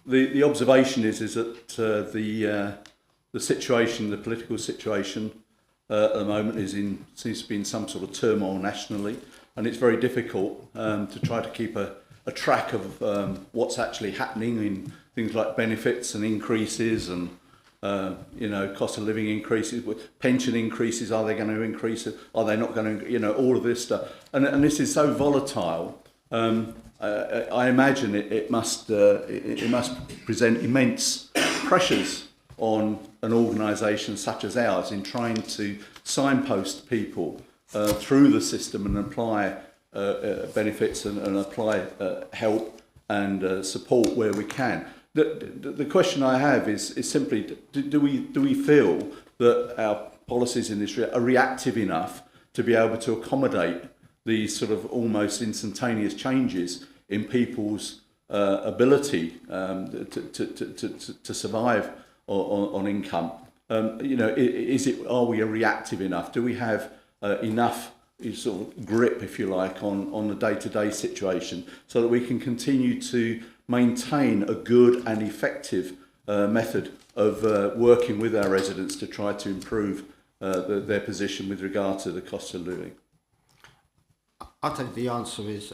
The observation is that the situation, the political situation at the moment seems to be in some sort of turmoil nationally, and it's very difficult to try to keep a track of what's actually happening in things like benefits and increases and cost of living increases, pension increases. Are they going to increase? Are they not going to? All of this stuff, and this is so volatile. I imagine it must present immense pressures on an organisation such as ours in trying to signpost people through the system and apply benefits and apply help and support where we can. The question I have is simply, do we feel that our policies in this are reactive enough to be able to accommodate these sort of almost instantaneous changes in people's ability to survive on income? Are we reactive enough? Do we have enough sort of grip, if you like, on the day-to-day situation so that we can continue to maintain a good and effective method of working with our residents to try to improve their position with regard to the cost of living? I think the answer is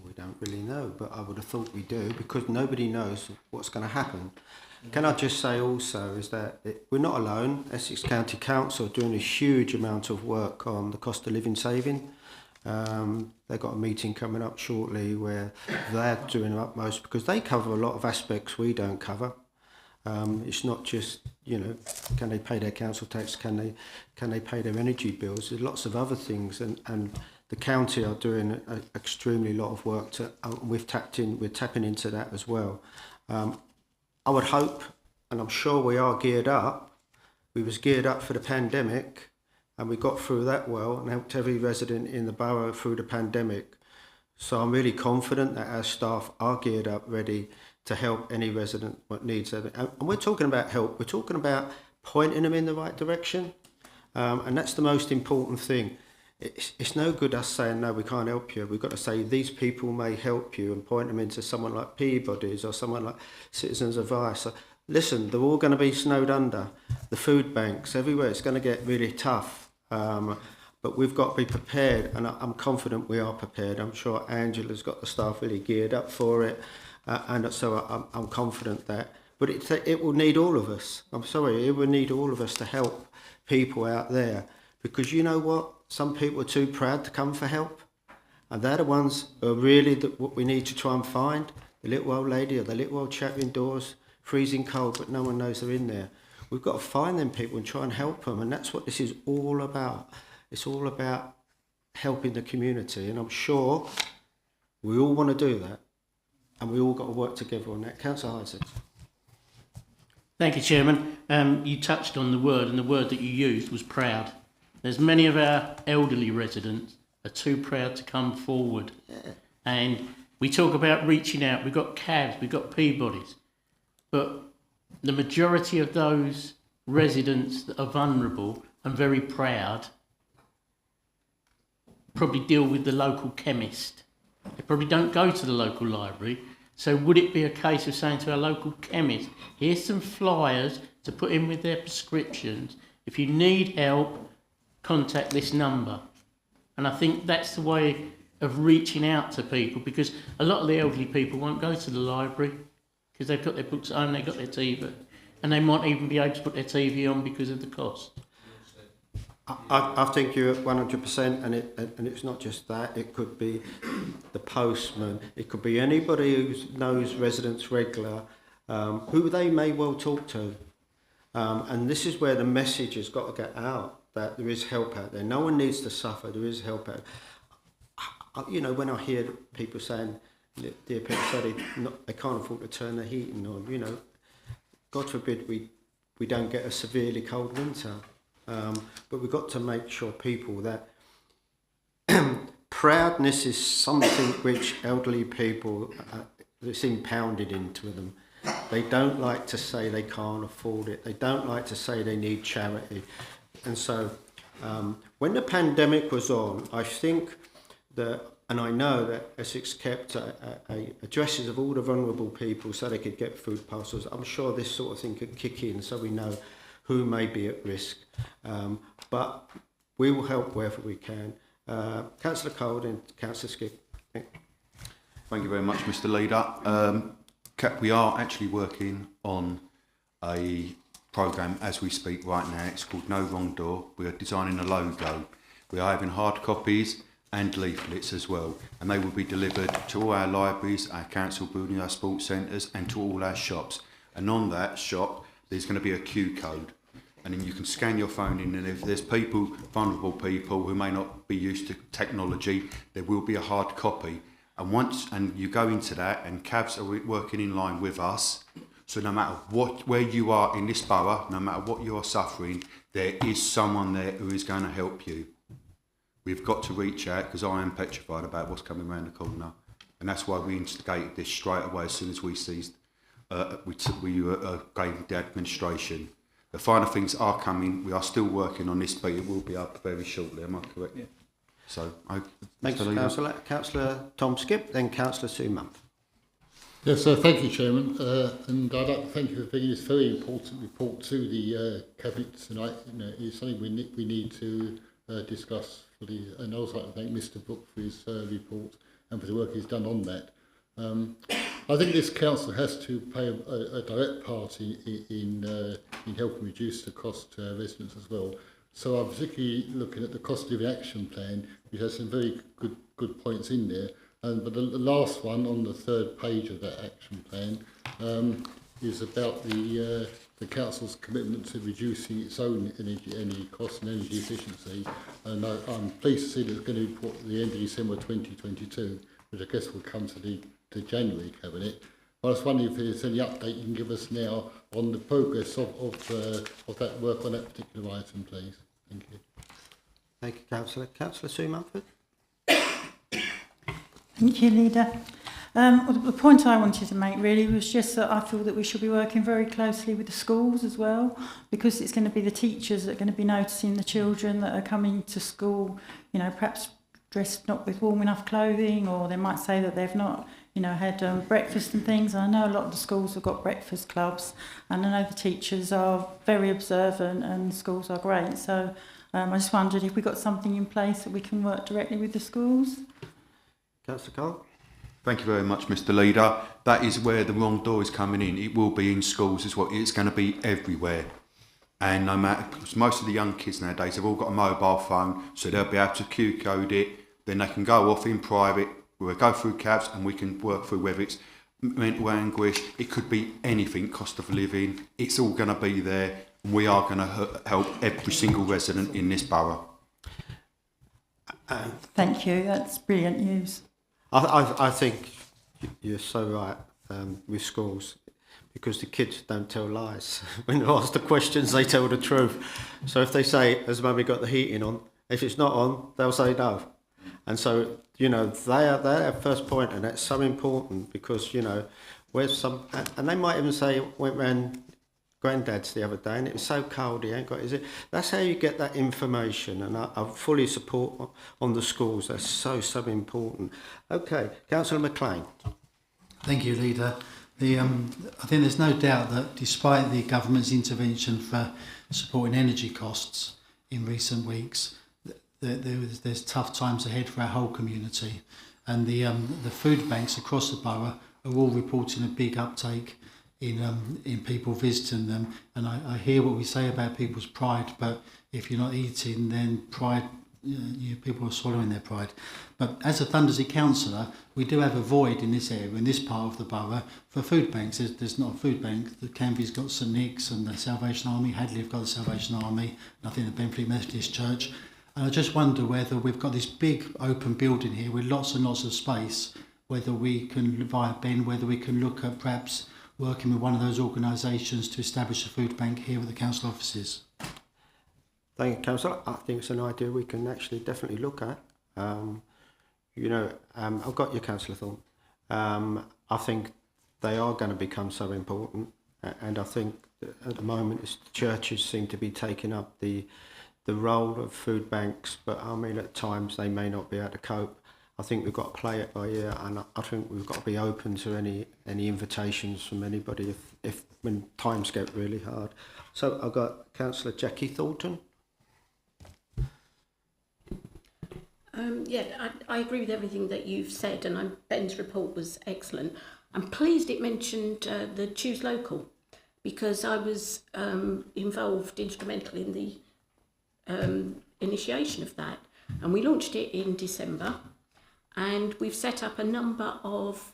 we don't really know, but I would have thought we do, because nobody knows what's going to happen. Can I just say also is that we're not alone. Essex County Council are doing a huge amount of work on the cost of living saving. They've got a meeting coming up shortly where they're doing their utmost, because they cover a lot of aspects we don't cover. It's not just, can they pay their council tax, can they pay their energy bills? There's lots of other things, and the county are doing an extremely lot of work we're tapping into that as well. I would hope, and I'm sure we are geared up. We was geared up for the pandemic, and we got through that well and helped every resident in the borough through the pandemic. So I'm really confident that our staff are geared up, ready to help any resident what needs it. And we're talking about help. We're talking about pointing them in the right direction, and that's the most important thing. It's no good us saying, no, we can't help you. We've got to say, these people may help you, and point them into someone like Peabody's or someone like Citizens Advice. So, listen, they're all going to be snowed under. The food banks, everywhere, it's going to get really tough. But we've got to be prepared, and I'm confident we are prepared. I'm sure Angela's got the staff really geared up for it, and so I'm confident that. But it will need all of us. I'm sorry, it will need all of us to help people out there, because you know what? Some people are too proud to come for help, and they're the ones who are really what we need to try and find. the little old lady or the little old chap indoors, freezing cold, but no one knows they're in there. We've got to find them people and try and help them, and that's what this is all about. It's all about helping the community, and I'm sure we all want to do that, and we all got to work together on that. Councillor Isaac. Thank you, Chairman. You touched on the word, and the word that you used was proud. There's many of our elderly residents are too proud to come forward. Yeah. And we talk about reaching out. We've got cabs, we've got Peabodys. But the majority of those residents that are vulnerable and very proud probably deal with the local chemist. They probably don't go to the local library. So would it be a case of saying to our local chemist, here's some flyers to put in with their prescriptions. If you need help, contact this number. And I think that's the way of reaching out to people, because a lot of the elderly people won't go to the library because they've got their books at home, they've got their TV, and they might even be able to put their TV on because of the cost. I think you're 100%, and it's not just that. It could be the postman. It could be anybody who knows residents regular, who they may well talk to. And this is where the message has got to get out, that there is help out there. No one needs to suffer. There is help out. You know, when I hear people saying, dear people say they can't afford to turn the heating on, you know, God forbid we don't get a severely cold winter. But we've got to make sure people that proudness is something which elderly people, it's impounded into them. They don't like to say they can't afford it. They don't like to say they need charity. And so when the pandemic was on, I think that, and I know that Essex kept addresses of all the vulnerable people so they could get food parcels. I'm sure this sort of thing could kick in so we know who may be at risk. But we will help wherever we can. Councillor Cole and Councillor Skip. Thank you very much, Mr. Leader. We are actually working on a programme as we speak right now. It's called No Wrong Door. We are designing a logo. We are having hard copies and leaflets as well, and they will be delivered to all our libraries, our council buildings, our sports centres, and to all our shops. And on that shop, there's going to be a Q code, and then you can scan your phone in, and if there's people, vulnerable people who may not be used to technology, there will be a hard copy. And you go into that, and cabs are working in line with us. So no matter where you are in this borough, no matter what you are suffering, there is someone there who is going to help you. We've got to reach out, because I am petrified about what's coming around the corner, and that's why we instigated this straight away as soon as we seized. We gave the administration. The final things are coming. We are still working on this, but it will be up very shortly. Am I correct? Yeah. So, thanks, Councillor. Councillor Tom Skip, then Councillor Sue Month. Yes, thank you, Chairman, and I'd like to thank you for bringing this very important report to the Cabinet tonight. You know, it's something we need to discuss for and I also like to thank Mr. Brook for his report and for the work he's done on that. I think this council has to play a direct part in helping reduce the cost to our residents as well. So I'm particularly looking at the cost of living action plan, which has some very good points in there. But the last one on the third page of that action plan is about the council's commitment to reducing its own energy costs and energy efficiency. And I'm pleased to see that it's going to be put at the end of December 2022, which I guess will come to the January Cabinet. I was wondering if there's any update you can give us now on the progress of that work on that particular item, please. Thank you. Thank you, Councillor. Councillor Sue Mumford. Thank you, Leader. The point I wanted to make really was just that I feel that we should be working very closely with the schools as well, because it's going to be the teachers that are going to be noticing the children that are coming to school, you know, perhaps dressed not with warm enough clothing, or they might say that they've not, you know, had breakfast and things. And I know a lot of the schools have got breakfast clubs, and I know the teachers are very observant and the schools are great. So I just wondered if we got something in place that we can work directly with the schools. Councillor Cole. Thank you very much, Mr. Leader. That is where the wrong door is coming in. It will be in schools as well. It's going to be everywhere. And no matter, because most of the young kids nowadays have all got a mobile phone, so they'll be able to Q-code it. Then they can go off in private. We'll go through cabs and we can work through whether it's mental anguish, it could be anything, cost of living, it's all going to be there, and we are going to help every single resident in this borough. Thank you, that's brilliant news. I think you're so right with schools, because the kids don't tell lies. When they're asked the questions, they tell the truth. So if they say, has mummy got the heating on? If it's not on, they'll say no. And so, you know, they're our first point, and that's so important, because, you know, where's some, and they might even say, went round Granddad's the other day and it was so cold he ain't got his. That's how you get that information, and I fully support on the schools. That's so important. Okay, Councillor McLean. Thank you, Leader. I think there's no doubt that despite the government's intervention for supporting energy costs in recent weeks, there's tough times ahead for our whole community, and the food banks across the borough are all reporting a big uptake in people visiting them. And I hear what we say about people's pride, but if you're not eating, then pride, people are swallowing their pride. But as a Thundersea councillor, we do have a void in this area, in this part of the borough, for food banks. There's not a food bank. The Canvey's got St Nick's and the Salvation Army. Hadley have got the Salvation Army, and I think the Benfleet Methodist Church. And I just wonder whether we've got this big open building here with lots and lots of space, whether we can, via Ben, whether we can look at perhaps working with one of those organisations to establish a food bank here at the council offices. Thank you, Councillor. I think it's an idea we can actually definitely look at. I've got your Councillor Thorne. I think they are going to become so important, and I think that at the moment the churches seem to be taking up the role of food banks, but I mean at times they may not be able to cope. I think we've got to play it by ear, and I think we've got to be open to any invitations from anybody if when times get really hard. So I've got Councillor Jackie Thornton. I agree with everything that you've said, and Ben's report was excellent. I'm pleased it mentioned the Choose Local, because I was involved, instrumental in the initiation of that, and we launched it in December, and we've set up a number of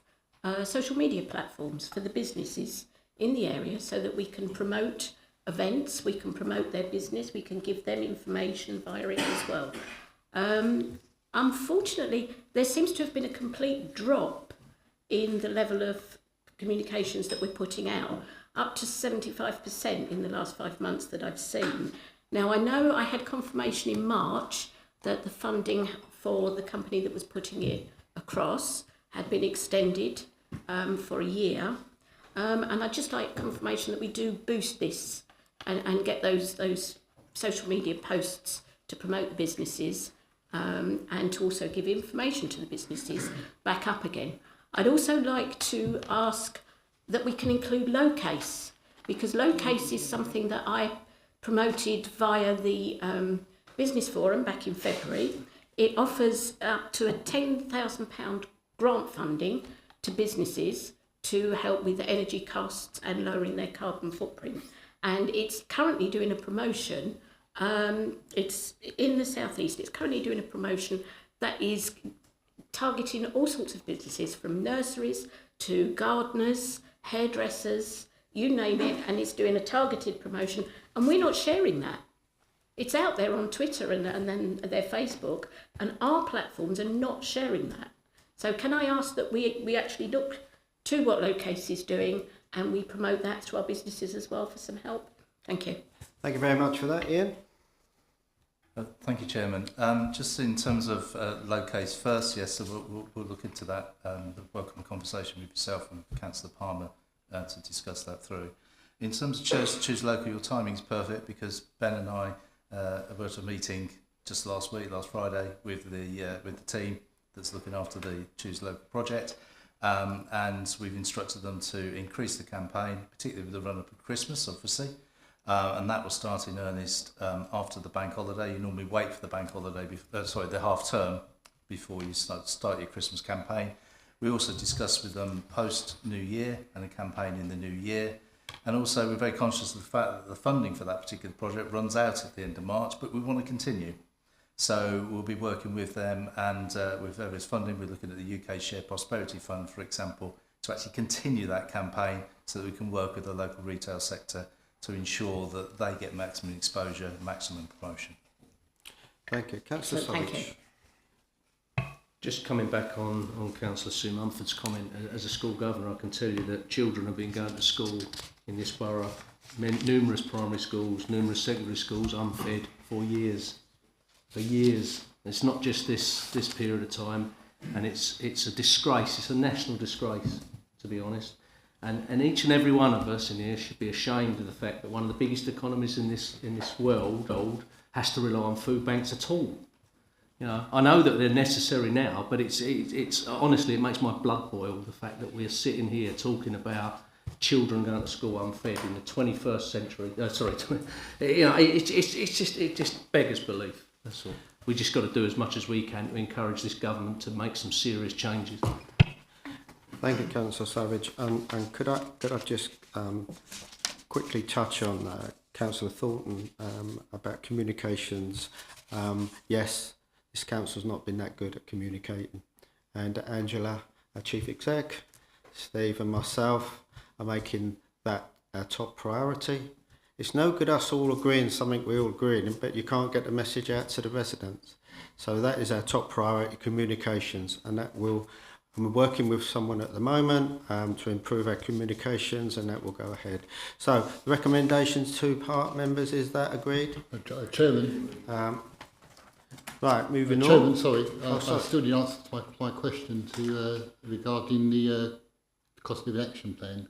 social media platforms for the businesses in the area so that we can promote events, we can promote their business, we can give them information via it as well. Unfortunately, there seems to have been a complete drop in the level of communications that we're putting out, up to 75% in the last 5 months that I've seen. Now, I know I had confirmation in March that the funding for the company that was putting it across had been extended for a year. And I'd just like confirmation that we do boost this and get those social media posts to promote the businesses, and to also give information to the businesses back up again. I'd also like to ask that we can include Locase, because Locase is something that I promoted via the Business Forum back in February. It offers up to a £10,000 grant funding to businesses to help with the energy costs and lowering their carbon footprint. And it's currently doing a promotion. It's in the southeast. It's currently doing a promotion that is targeting all sorts of businesses, from nurseries to gardeners, hairdressers, you name it, and it's doing a targeted promotion, and we're not sharing that. It's out there on Twitter and then their Facebook, and our platforms are not sharing that. So can I ask that we actually look to what Locase is doing and we promote that to our businesses as well for some help? Thank you. Thank you very much for that, Ian. Thank you, Chairman. Just in terms of Locase first, yes, so we'll look into that. Welcome a conversation with yourself and Councillor Palmer to discuss that through. In terms of Choose Local, your timing's perfect, because Ben and I were at a meeting just last Friday, with the team that's looking after the Choose Local project, and we've instructed them to increase the campaign, particularly with the run-up of Christmas, obviously. And that will start in earnest after the bank holiday. You normally wait for the bank holiday, the half term, before you start your Christmas campaign. We also discussed with them post-New Year and a campaign in the new year. And also we're very conscious of the fact that the funding for that particular project runs out at the end of March, but we want to continue. So we'll be working with them and with various funding. We're looking at the UK Shared Prosperity Fund, for example, to actually continue that campaign so that we can work with the local retail sector to ensure that they get maximum exposure, maximum promotion. Thank you. Councillor Thank Savage. Just coming back on Councillor Sue Mumford's comment, as a school governor, I can tell you that children have been going to school in this borough, numerous primary schools, numerous secondary schools, unfed for years. For years. It's not just this period of time, and it's a disgrace. It's a national disgrace, to be honest. And each and every one of us in here should be ashamed of the fact that one of the biggest economies in this world has to rely on food banks at all. You know, I know that they're necessary now, but it's honestly, it makes my blood boil, the fact that we're sitting here talking about children going to school unfed in the 21st century. You know, it just beggars belief. That's all. We just got to do as much as we can to encourage this government to make some serious changes. Thank you, Councillor Savage. And could I just quickly touch on Councillor Thornton about communications? Yes, this council's not been that good at communicating, and Angela, our chief exec, Steve and myself are making that our top priority. It's no good us all agreeing something we all agree in, but you can't get the message out to the residents. So that is our top priority, communications, and that will. I'm working with someone at the moment to improve our communications, and that will go ahead. So the recommendations to part members, is that agreed? Chairman. Right, moving Chairman, on. sorry, sorry. I still didn't answer my question regarding the cost of action plan.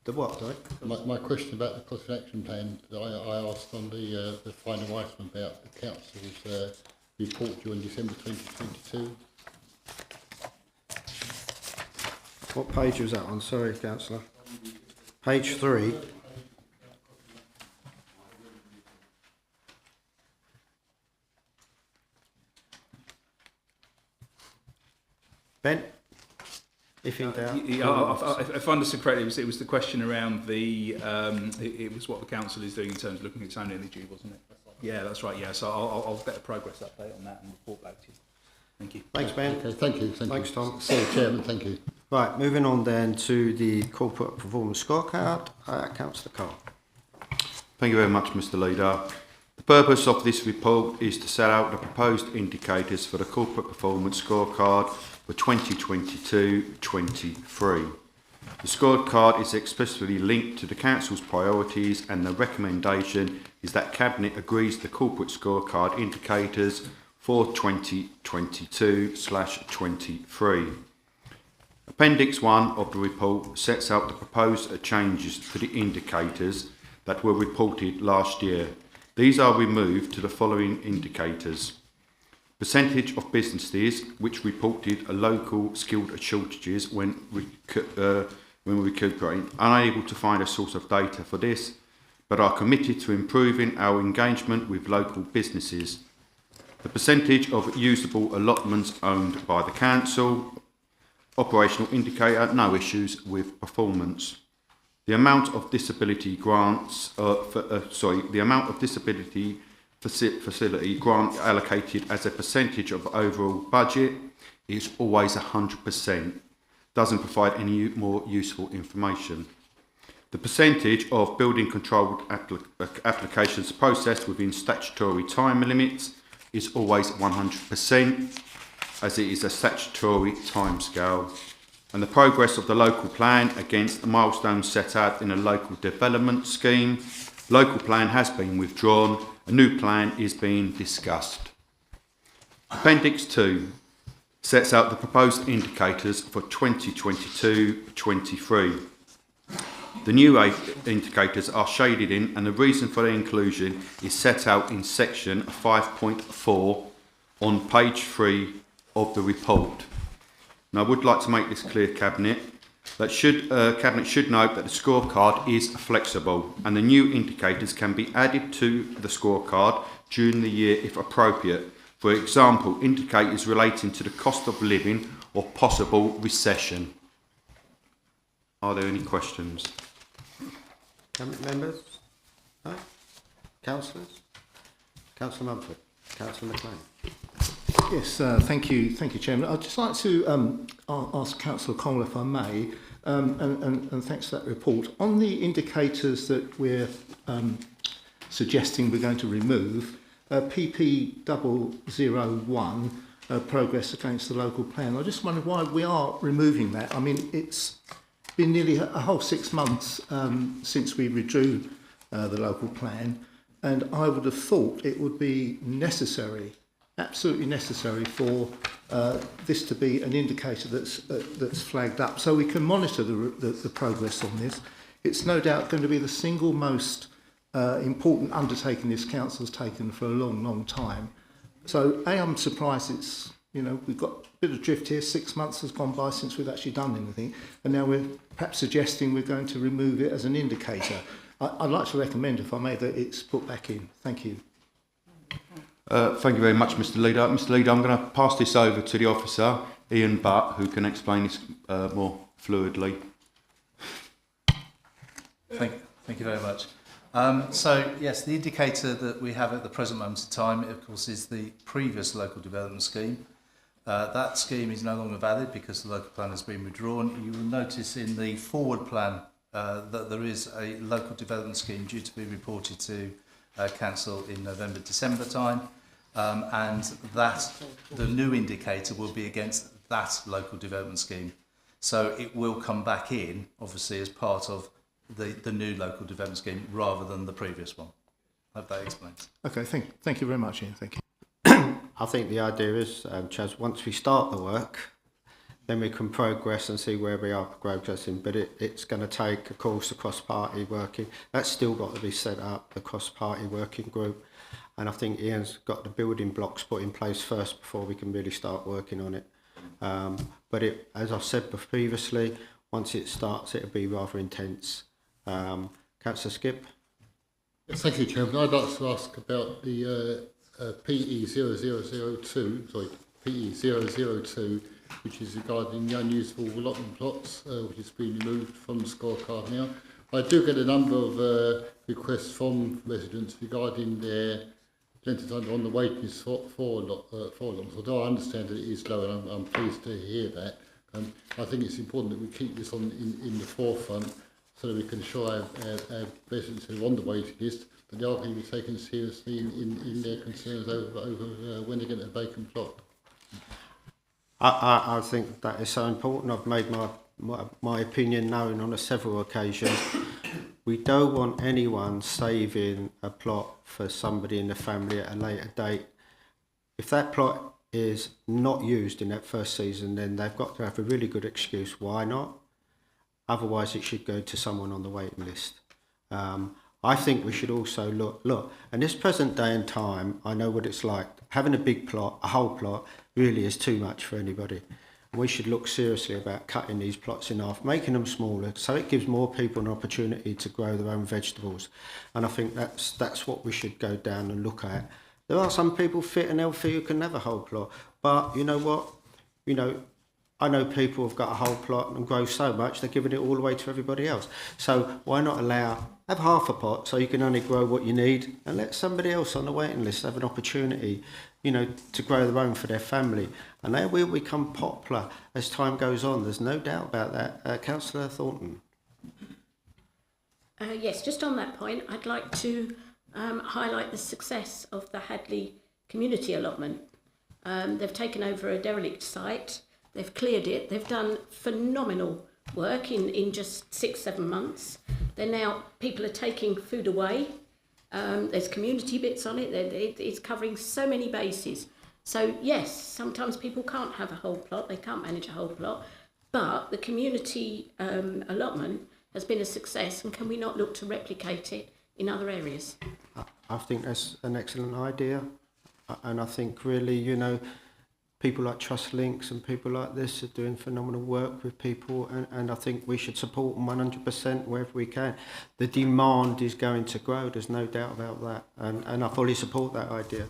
The what, sorry? My question about the cost of action plan that I asked on the final item about the council's report during December 2022. What page was that on? Sorry, Councillor. Page 3. Ben, if in doubt. If I understood correctly, it was the question around the it was what the council is doing in terms of looking at its own energy, wasn't it? Yeah, that's right. Yeah, so I'll get a progress update on that and report back to you. Thank you. Thanks, Ben. Okay, thank you. Thanks, Tom. Sorry, Chairman, thank you. Right, moving on then to the corporate performance scorecard. Councillor Cole. Thank you very much, Mr. Leader. The purpose of this report is to set out the proposed indicators for the corporate performance scorecard for 2022-23. The scorecard is explicitly linked to the Council's priorities, and the recommendation is that Cabinet agrees the corporate scorecard indicators for 2022/23. Appendix 1 of the report sets out the proposed changes to the indicators that were reported last year. These are removed to the following indicators: percentage of businesses which reported a local skilled shortages when recuperating, unable to find a source of data for this, but are committed to improving our engagement with local businesses. The percentage of usable allotments owned by the council. Operational indicator, no issues with performance. The amount of disability grants, the amount of disability facility grant allocated as a percentage of overall budget is always 100%. Doesn't provide any more useful information. The percentage of building control applications processed within statutory time limits is always 100%, as it is a statutory timescale. And the progress of the local plan against the milestones set out in a local development scheme. Local plan has been withdrawn. A new plan is being discussed. Appendix 2 sets out the proposed indicators for 2022-23. The new indicators are shaded in, and the reason for their inclusion is set out in section 5.4 on page 3 of the report. And I would like to make this clear, Cabinet, that Cabinet should note that the scorecard is flexible, and the new indicators can be added to the scorecard during the year if appropriate. For example, indicators relating to the cost of living or possible recession. Are there any questions? Cabinet members? No? Councillors? Councillor Mumford? Councillor McLean? Yes, thank you, Chairman. I'd just like to ask Councillor Cole, if I may, and thanks for that report. On the indicators that we're suggesting we're going to remove, PP 001, progress against the local plan. I just wondered why we are removing that. I mean, it's been nearly a whole 6 months since we withdrew the local plan, and I would have thought it would be necessary, absolutely necessary, for this to be an indicator that's flagged up, so we can monitor the progress on this. It's no doubt going to be the single most important undertaking this council's taken for a long, long time. So, I'm surprised it's, we've got a bit of drift here. 6 months has gone by since we've actually done anything, and now we're perhaps suggesting we're going to remove it as an indicator. I'd like to recommend, if I may, that it's put back in. Thank you. Thank you very much, Mr. Leader. Mr. Leader, I'm going to pass this over to the officer, Ian Butt, who can explain this more fluidly. Thank you very much. So, yes, the indicator that we have at the present moment in time, of course, is the previous local development scheme. That scheme is no longer valid because the local plan has been withdrawn. You will notice in the forward plan that there is a local development scheme due to be reported to Council in November, December time, and that the new indicator will be against that local development scheme. So it will come back in, obviously, as part of the new local development scheme rather than the previous one. I hope that explains. Okay, thank you very much, Ian. Thank you. I think the idea is, Chaz, once we start the work, then we can progress and see where we are progressing. But it's going to take, of course, a cross-party working. That's still got to be set up, the cross-party working group. And I think Ian's got the building blocks put in place first before we can really start working on it. But as I've said previously, once it starts, it'll be rather intense. Councillor Skip? Yes, thank you, Chairman. I'd like to ask about the PE 0002, which is regarding the unusable allotment plots, which has been removed from the scorecard now. I do get a number of requests from residents regarding their length of time on the waiting list for allotments. Although I understand that it is low, and I'm pleased to hear that. I think it's important that we keep this in the forefront so that we can show our residents who are on the waiting list that they are going to be taken seriously in their concerns over when they get a vacant plot. I think that is so important. I've made my opinion known on several occasions. We don't want anyone saving a plot for somebody in the family at a later date. If that plot is not used in that first season, then they've got to have a really good excuse why not. Otherwise, it should go to someone on the waiting list. I think we should also look, in this present day and time, I know what it's like. Having a big plot, a whole plot, really is too much for anybody. We should look seriously about cutting these plots in half, making them smaller, so it gives more people an opportunity to grow their own vegetables. And I think that's what we should go down and look at. There are some people fit and healthy who can have a whole plot, but you know what? I know people who've got a whole plot and grow so much, they're giving it all away to everybody else. So why not have half a pot so you can only grow what you need and let somebody else on the waiting list have an opportunity, to grow their own for their family. And they will become popular as time goes on. There's no doubt about that. Councillor Thornton. Yes, just on that point, I'd like to highlight the success of the Hadley community allotment. They've taken over a derelict site. They've cleared it. They've done phenomenal work in just 6-7 months. People are taking food away. There's community bits on it. It's covering so many bases. So yes, sometimes people can't have a whole plot. They can't manage a whole plot. But the community allotment has been a success, and can we not look to replicate it in other areas? I think that's an excellent idea. And I think really, people like Trust Links and people like this are doing phenomenal work with people, and I think we should support them 100% wherever we can. The demand is going to grow, there's no doubt about that, and I fully support that idea.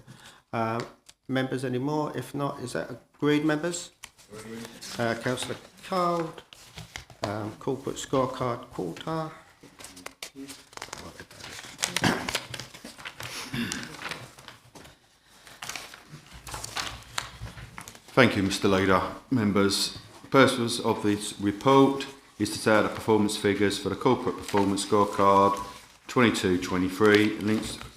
Members anymore? If not, is that agreed, members? Councillor Card, corporate scorecard quarter. Thank you, Mr Leader. Members, the purpose of this report is to set out the performance figures for the Corporate Performance Scorecard 22-23,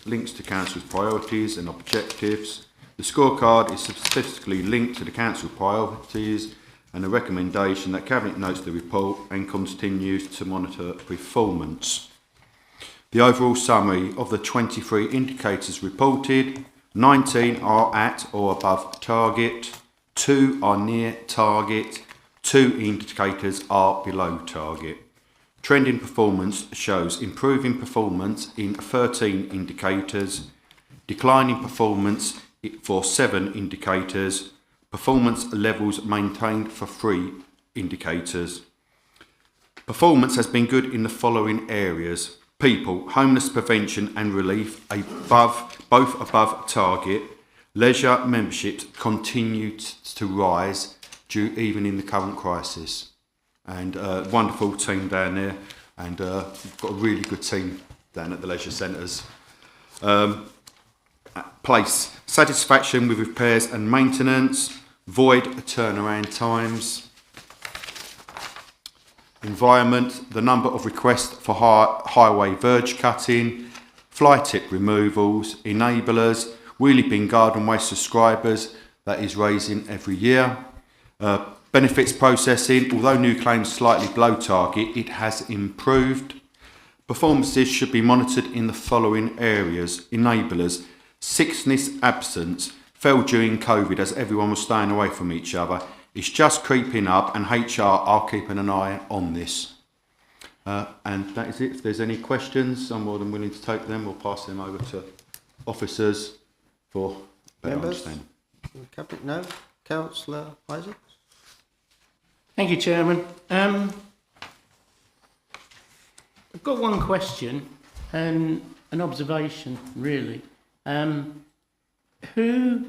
links to Council's priorities and objectives. The scorecard is statistically linked to the Council priorities and a recommendation that Cabinet notes the report and continues to monitor performance. The overall summary of the 23 indicators reported, 19 are at or above target, 2 are near target, 2 indicators are below target. Trend in performance shows improving performance in 13 indicators, declining performance for 7 indicators, performance levels maintained for 3 indicators. Performance has been good in the following areas: people, homeless prevention and relief both above target. Leisure memberships continue to rise even in the current crisis. And wonderful team down there, and we've got a really good team down at the leisure centres. Place, satisfaction with repairs and maintenance, void turnaround times. Environment, the number of requests for highway verge cutting, fly tip removals, enablers, wheelie bin garden waste subscribers, that is raising every year. Benefits processing, although new claims slightly below target, it has improved. Performances should be monitored in the following areas: enablers, sickness absence, fell during COVID as everyone was staying away from each other. It's just creeping up, and HR are keeping an eye on this. And that is it. If there's any questions, I'm more than willing to take them or pass them over to officers for better understanding. Cabinet, no? Councillor Isaac? Thank you, Chairman. I've got one question and an observation, really. Who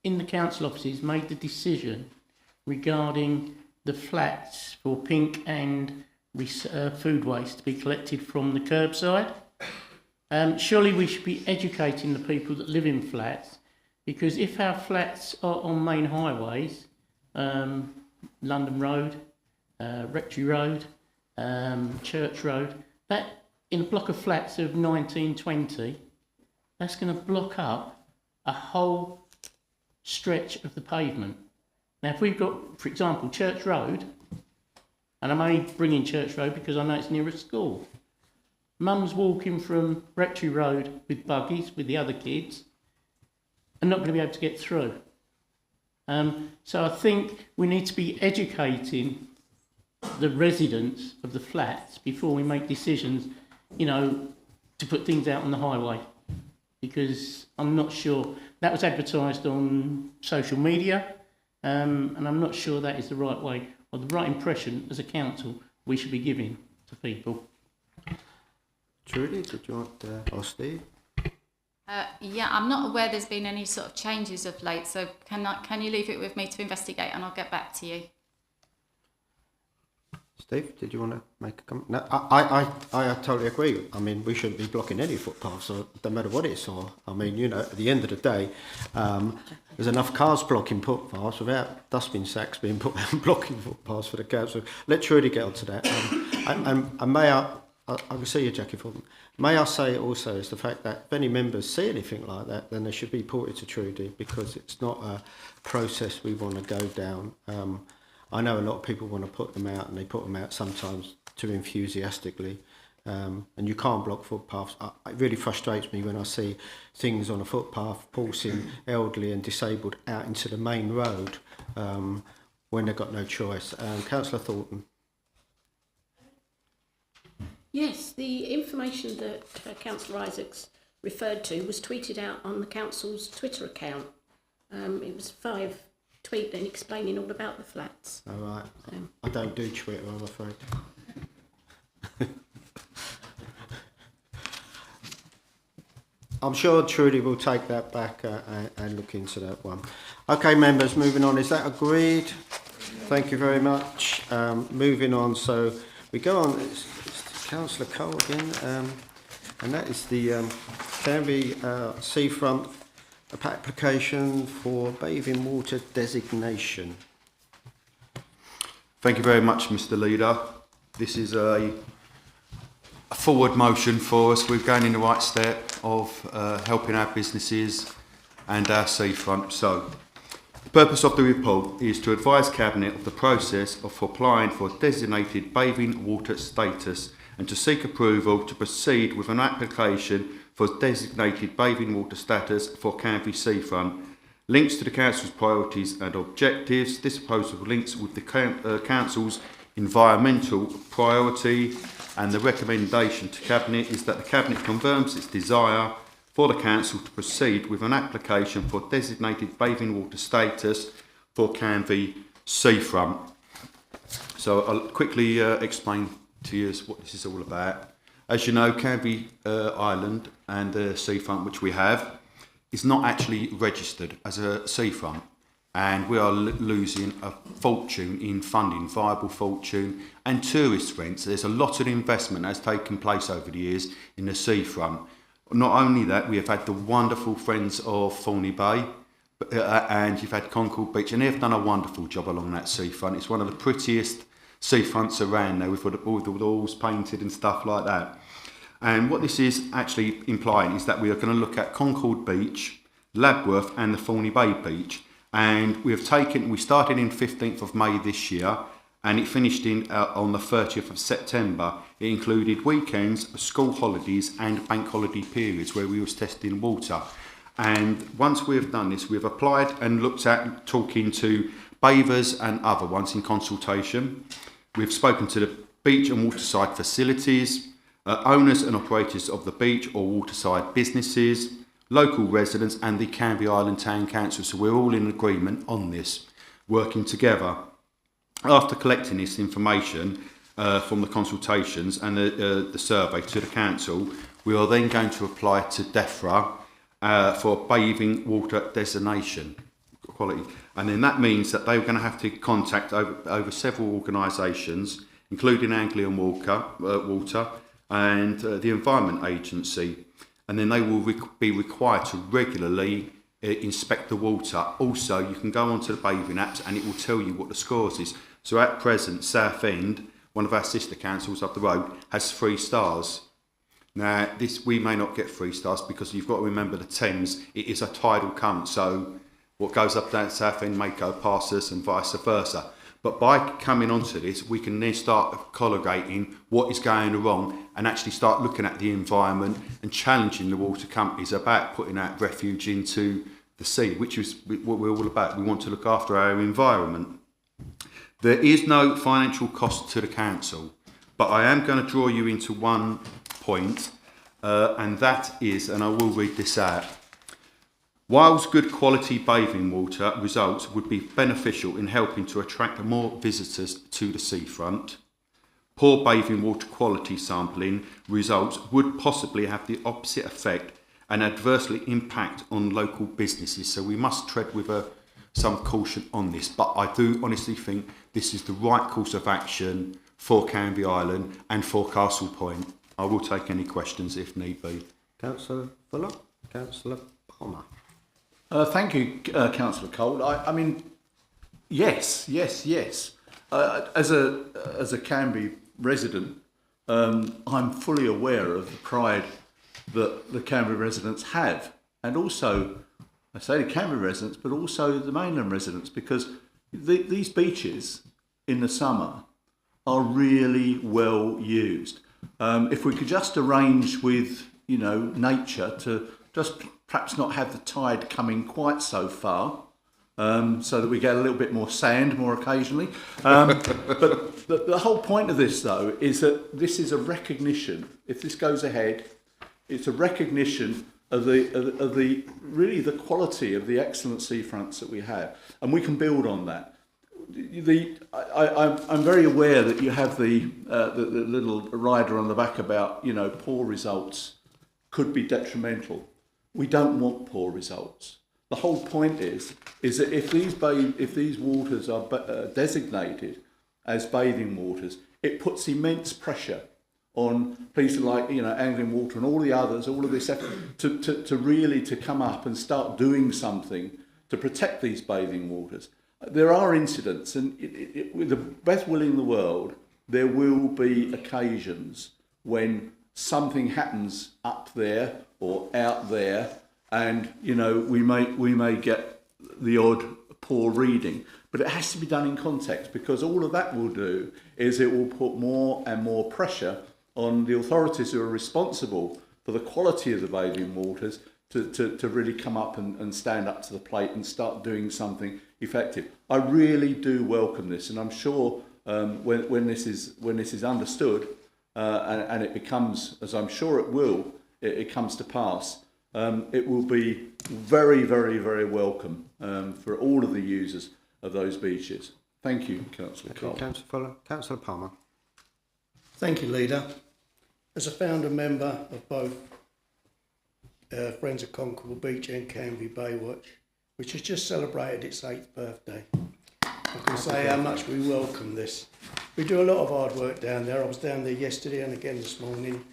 in the council offices made the decision regarding the flats for pink and food waste to be collected from the curbside? Surely we should be educating the people that live in flats, because if our flats are on main highways, London Road, Rectory Road, Church Road, that in a block of flats of 1920, that's going to block up a whole stretch of the pavement. Now, if we've got, for example, Church Road, and I may bring in Church Road because I know it's near a school. Mum's walking from Rectory Road with buggies with the other kids and not going to be able to get through. So I think we need to be educating the residents of the flats before we make decisions, you know, to put things out on the highway. Because I'm not sure, that was advertised on social media, and I'm not sure that is the right way or the right impression as a council we should be giving to people. Trudy, did you want to ask Steve? Yeah, I'm not aware there's been any sort of changes of late, so can you leave it with me to investigate and I'll get back to you? Steve, did you want to make a comment? No, I totally agree. I mean, we shouldn't be blocking any footpaths, or no matter what it's for. I mean, you know, at the end of the day, there's enough cars blocking footpaths without dustbin sacks being put out and blocking footpaths for the council. Let Trudy get onto that. And may I can see you, Jackie Fulton. May I say also is the fact that if any members see anything like that, then they should be reported to Trudy, because it's not a process we want to go down. I know a lot of people want to put them out, and they put them out sometimes too enthusiastically, and you can't block footpaths. It really frustrates me when I see things on a footpath forcing elderly and disabled out into the main road when they've got no choice. Councillor Thornton. Yes, the information that Councillor Isaacs referred to was tweeted out on the council's Twitter account. It was 5 tweet and explaining all about the flats. All right. So. I don't do Twitter, I'm afraid. I'm sure Trudy will take that back and look into that one. Okay, members, moving on. Is that agreed? Thank you very much. Moving on, so we go on. It's Councillor Cole again, and that is the Canvey Seafront application for bathing water designation. Thank you very much, Mr. Leader. This is a forward motion for us. We're going in the right step of helping our businesses and our seafront. So, the purpose of the report is to advise Cabinet of the process of applying for designated bathing water status and to seek approval to proceed with an application for designated bathing water status for Canvey Seafront. Links to the Council's priorities and objectives. This proposal links with the Council's environmental priority, and the recommendation to Cabinet is that the Cabinet confirms its desire for the Council to proceed with an application for designated bathing water status for Canvey Seafront. So I'll quickly explain to you what this is all about. As you know, Canvey Island and the seafront which we have is not actually registered as a seafront, and we are losing a fortune in funding, viable fortune, and tourist rents. There's a lot of investment that's taken place over the years in the seafront. Not only that, we have had the wonderful friends of Thorney Bay, and you've had Concord Beach, and they've done a wonderful job along that seafront. It's one of the prettiest seafronts around there, with all the walls painted and stuff like that. And what this is actually implying is that we are going to look at Concord Beach, Labworth and the Thorney Bay Beach. And we started in 15th of May this year, and it finished on the 30th of September. It included weekends, school holidays and bank holiday periods where we was testing water. And once we've done this, we've applied and looked at talking to bathers and other ones in consultation. We've spoken to the beach and waterside facilities, owners and operators of the beach or waterside businesses, local residents and the Canvey Island Town Council. So we're all in agreement on this, working together. After collecting this information from the consultations and the survey to the council, we are then going to apply to DEFRA for bathing water designation quality. And then that means that they're going to have to contact over several organisations, including Anglian Water and the Environment Agency. And then they will be required to regularly inspect the water. Also, you can go onto the bathing apps and it will tell you what the scores is. So at present, Southend, one of our sister councils up the road, has 3 stars. Now, we may not get 3 stars because you've got to remember the Thames, it is a tidal current. So what goes up down Southend may go past us and vice versa. But by coming onto this, we can then start collating what is going wrong and actually start looking at the environment and challenging the water companies about putting out refuge into the sea, which is what we're all about. We want to look after our environment. There is no financial cost to the council, but I am going to draw you into one point, and that is, and I will read this out. Whilst good quality bathing water results would be beneficial in helping to attract more visitors to the seafront, poor bathing water quality sampling results would possibly have the opposite effect and adversely impact on local businesses. So we must tread with some caution on this, but I do honestly think this is the right course of action for Canvey Island and for Castle Point. I will take any questions if need be. Councillor Fuller, Councillor Palmer. Thank you, Councillor Cole. I mean, yes. As a Canvey resident, I'm fully aware of the pride that the Canvey residents have, and also, I say the Canvey residents, but also the mainland residents, because these beaches in the summer are really well used. If we could just arrange with, nature to just perhaps not have the tide coming quite so far, so that we get a little bit more sand more occasionally. But the whole point of this, though, is that this is a recognition. If this goes ahead, it's a recognition of the really the quality of the excellent seafronts that we have, and we can build on that. I'm very aware that you have the little rider on the back about poor results could be detrimental. We don't want poor results. The whole point is that if these waters are designated as bathing waters, it puts immense pressure on places like, you know, Anglian Water and all the others, all of this effort to really to come up and start doing something to protect these bathing waters. There are incidents, and with the best will in the world, there will be occasions when something happens up there or out there, and you know we may get the odd poor reading, but it has to be done in context, because all of that will do is it will put more and more pressure on the authorities who are responsible for the quality of the bathing waters to really come up and stand up to the plate and start doing something effective. I really do welcome this, and I'm sure when this is understood and it becomes, as I'm sure it will, it comes to pass, it will be very, very, very welcome for all of the users of those beaches. Thank you, Councillor Cole. Councillor Fuller. Councillor Palmer. Thank you, Leader. As a founder member of both Friends of Conquerable Beach and Canvey Baywatch, which has just celebrated its 8th birthday, I can say how much we welcome this. We do a lot of hard work down there. I was down there yesterday and again this morning,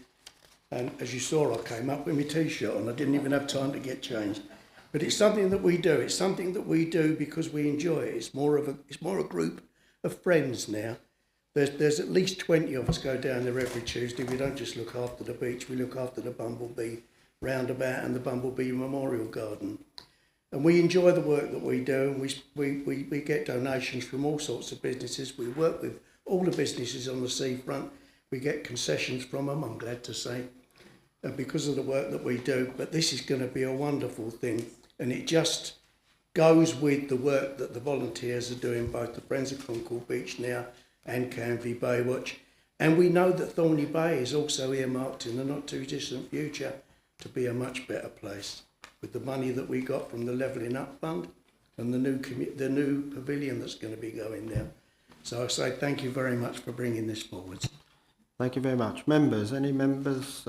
and as you saw, I came up with my t-shirt on. I didn't even have time to get changed. But it's something that we do. It's something that we do because we enjoy it. It's more a group of friends now. There's at least 20 of us go down there every Tuesday. We don't just look after the beach, we look after the Bumblebee Roundabout and the Bumblebee Memorial Garden. And we enjoy the work that we do, and we get donations from all sorts of businesses. We work with all the businesses on the seafront. We get concessions from them, I'm glad to say, because of the work that we do. But this is going to be a wonderful thing, and it just goes with the work that the volunteers are doing, both the Friends of Concord Beach now and Canvey Baywatch. And we know that Thorney Bay is also earmarked in the not too distant future to be a much better place, with the money that we got from the Levelling Up Fund and the new pavilion that's going to be going there. So I say thank you very much for bringing this forward. Thank you very much. Members, any members?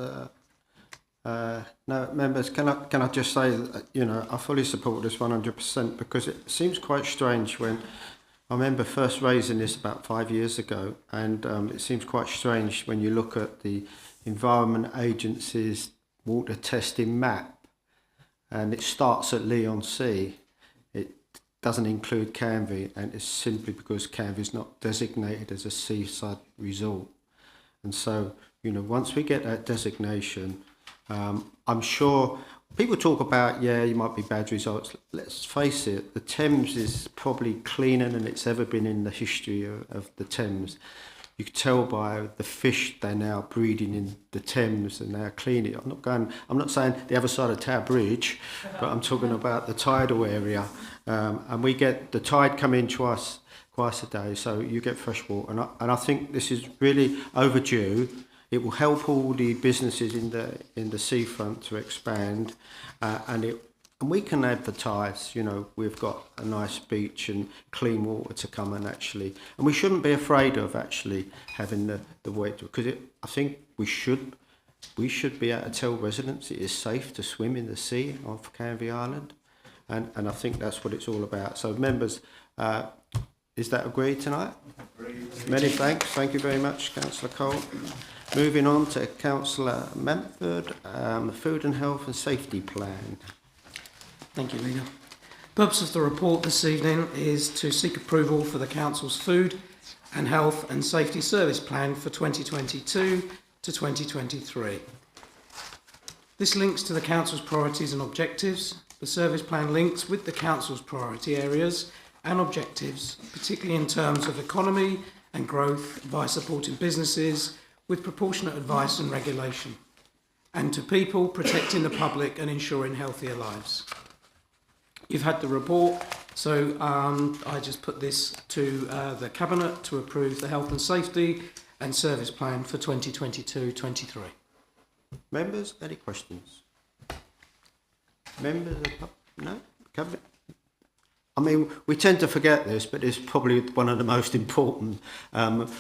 No, members, can I just say that, you know, I fully support this 100%, because it seems quite strange when I remember first raising this about 5 years ago, and it seems quite strange when you look at the Environment Agency's water testing map, and it starts at Leigh-on-Sea. It doesn't include Canvey, and it's simply because Canvey is not designated as a seaside resort. And so, you know, once we get that designation, I'm sure people talk about, yeah, you might be bad results. Let's face it, the Thames is probably cleaner than it's ever been in the history of the Thames. You can tell by the fish they're now breeding in the Thames, and they're cleaning. I'm not saying the other side of Tower Bridge, but I'm talking about the tidal area. And we get the tide come in twice a day, so you get fresh water. And I think this is really overdue. It will help all the businesses in the seafront to expand, and we can advertise. You know, we've got a nice beach and clean water to come and and we shouldn't be afraid of actually having the water, because I think we should be able to tell residents it is safe to swim in the sea off Canvey Island, and I think that's what it's all about. So members, is that agreed tonight? Agreed. Many thanks. Thank you very much, Councillor Cole. Moving on to Councillor Mempford, the Food and Health and Safety Plan. Thank you, Leader. The purpose of the report this evening is to seek approval for the Council's Food and Health and Safety Service Plan for 2022 to 2023. This links to the Council's priorities and objectives. The service plan links with the Council's priority areas and objectives, particularly in terms of economy and growth by supporting businesses with proportionate advice and regulation, and to people protecting the public and ensuring healthier lives. You've had the report, so I just put this to the Cabinet to approve the Health and Safety and Service Plan for 2022-23. Members, any questions? Members, no? Cabinet? I mean, we tend to forget this, but it's probably one of the most important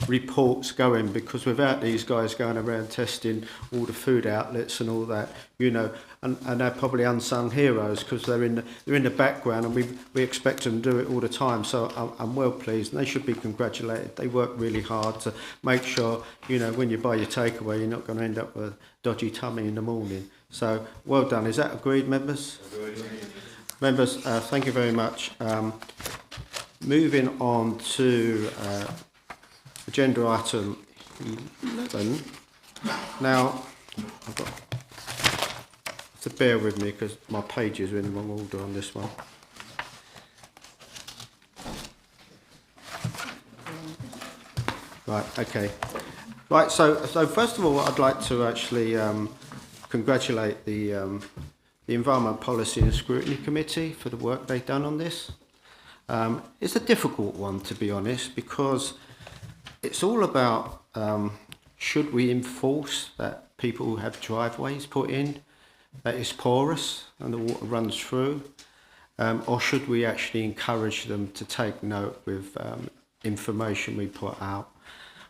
reports going, because without these guys going around testing all the food outlets and all that, you know, and they're probably unsung heroes because they're in the background, and we expect them to do it all the time. So I'm well pleased, and they should be congratulated. They work really hard to make sure, you know, when you buy your takeaway, you're not going to end up with a dodgy tummy in the morning. So well done. Is that agreed, members? Agreed. Members, thank you very much. Moving on to agenda item 11. Now, I've got to bear with me because my pages are in the wrong order on this one. Right, okay. Right, so first of all, I'd like to actually congratulate the Environment Policy and Scrutiny Committee for the work they've done on this. It's a difficult one, to be honest, because it's all about should we enforce that people who have driveways put in, that is porous and the water runs through, or should we actually encourage them to take note with information we put out?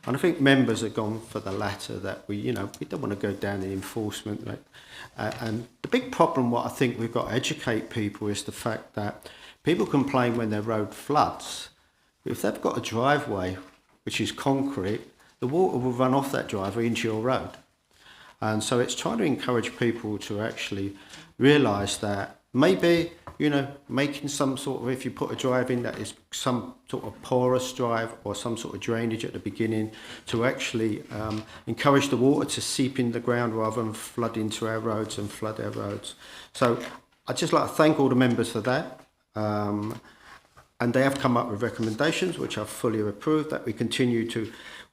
And I think members have gone for the latter, that we don't want to go down the enforcement. And the big problem, what I think we've got to educate people, is the fact that people complain when their road floods. If they've got a driveway which is concrete, the water will run off that driveway into your road. And so it's trying to encourage people to actually realise that maybe, you know, making some sort of, if you put a drive in that is some sort of porous drive or some sort of drainage at the beginning, to actually encourage the water to seep in the ground rather than flood into our roads and flood our roads. So I'd just like to thank all the members for that. And they have come up with recommendations which I've fully approved, that we continue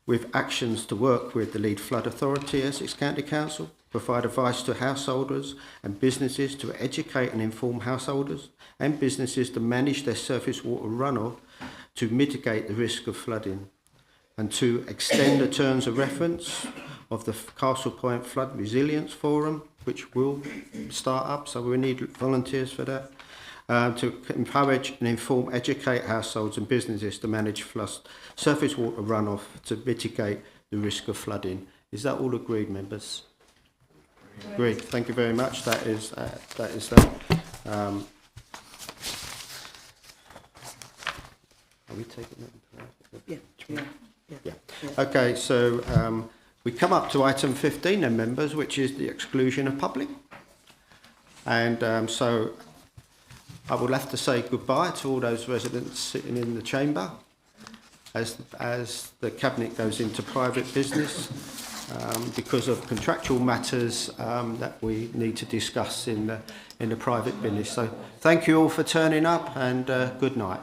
with actions to work with the lead flood authority, Essex County Council, provide advice to householders and businesses to educate and inform householders and businesses to manage their surface water runoff to mitigate the risk of flooding, and to extend the terms of reference of the Castle Point Flood Resilience Forum, which will start up, so we need volunteers for that, to encourage and inform, educate households and businesses to manage surface water runoff to mitigate the risk of flooding. Is that all agreed, members? Agreed. Thank you very much. That is that. Are we taking that? Yeah. Okay, so we come up to item 15 then, members, which is the exclusion of public. And so I will have to say goodbye to all those residents sitting in the chamber as the Cabinet goes into private business because of contractual matters that we need to discuss in the private business. So thank you all for turning up, and good night.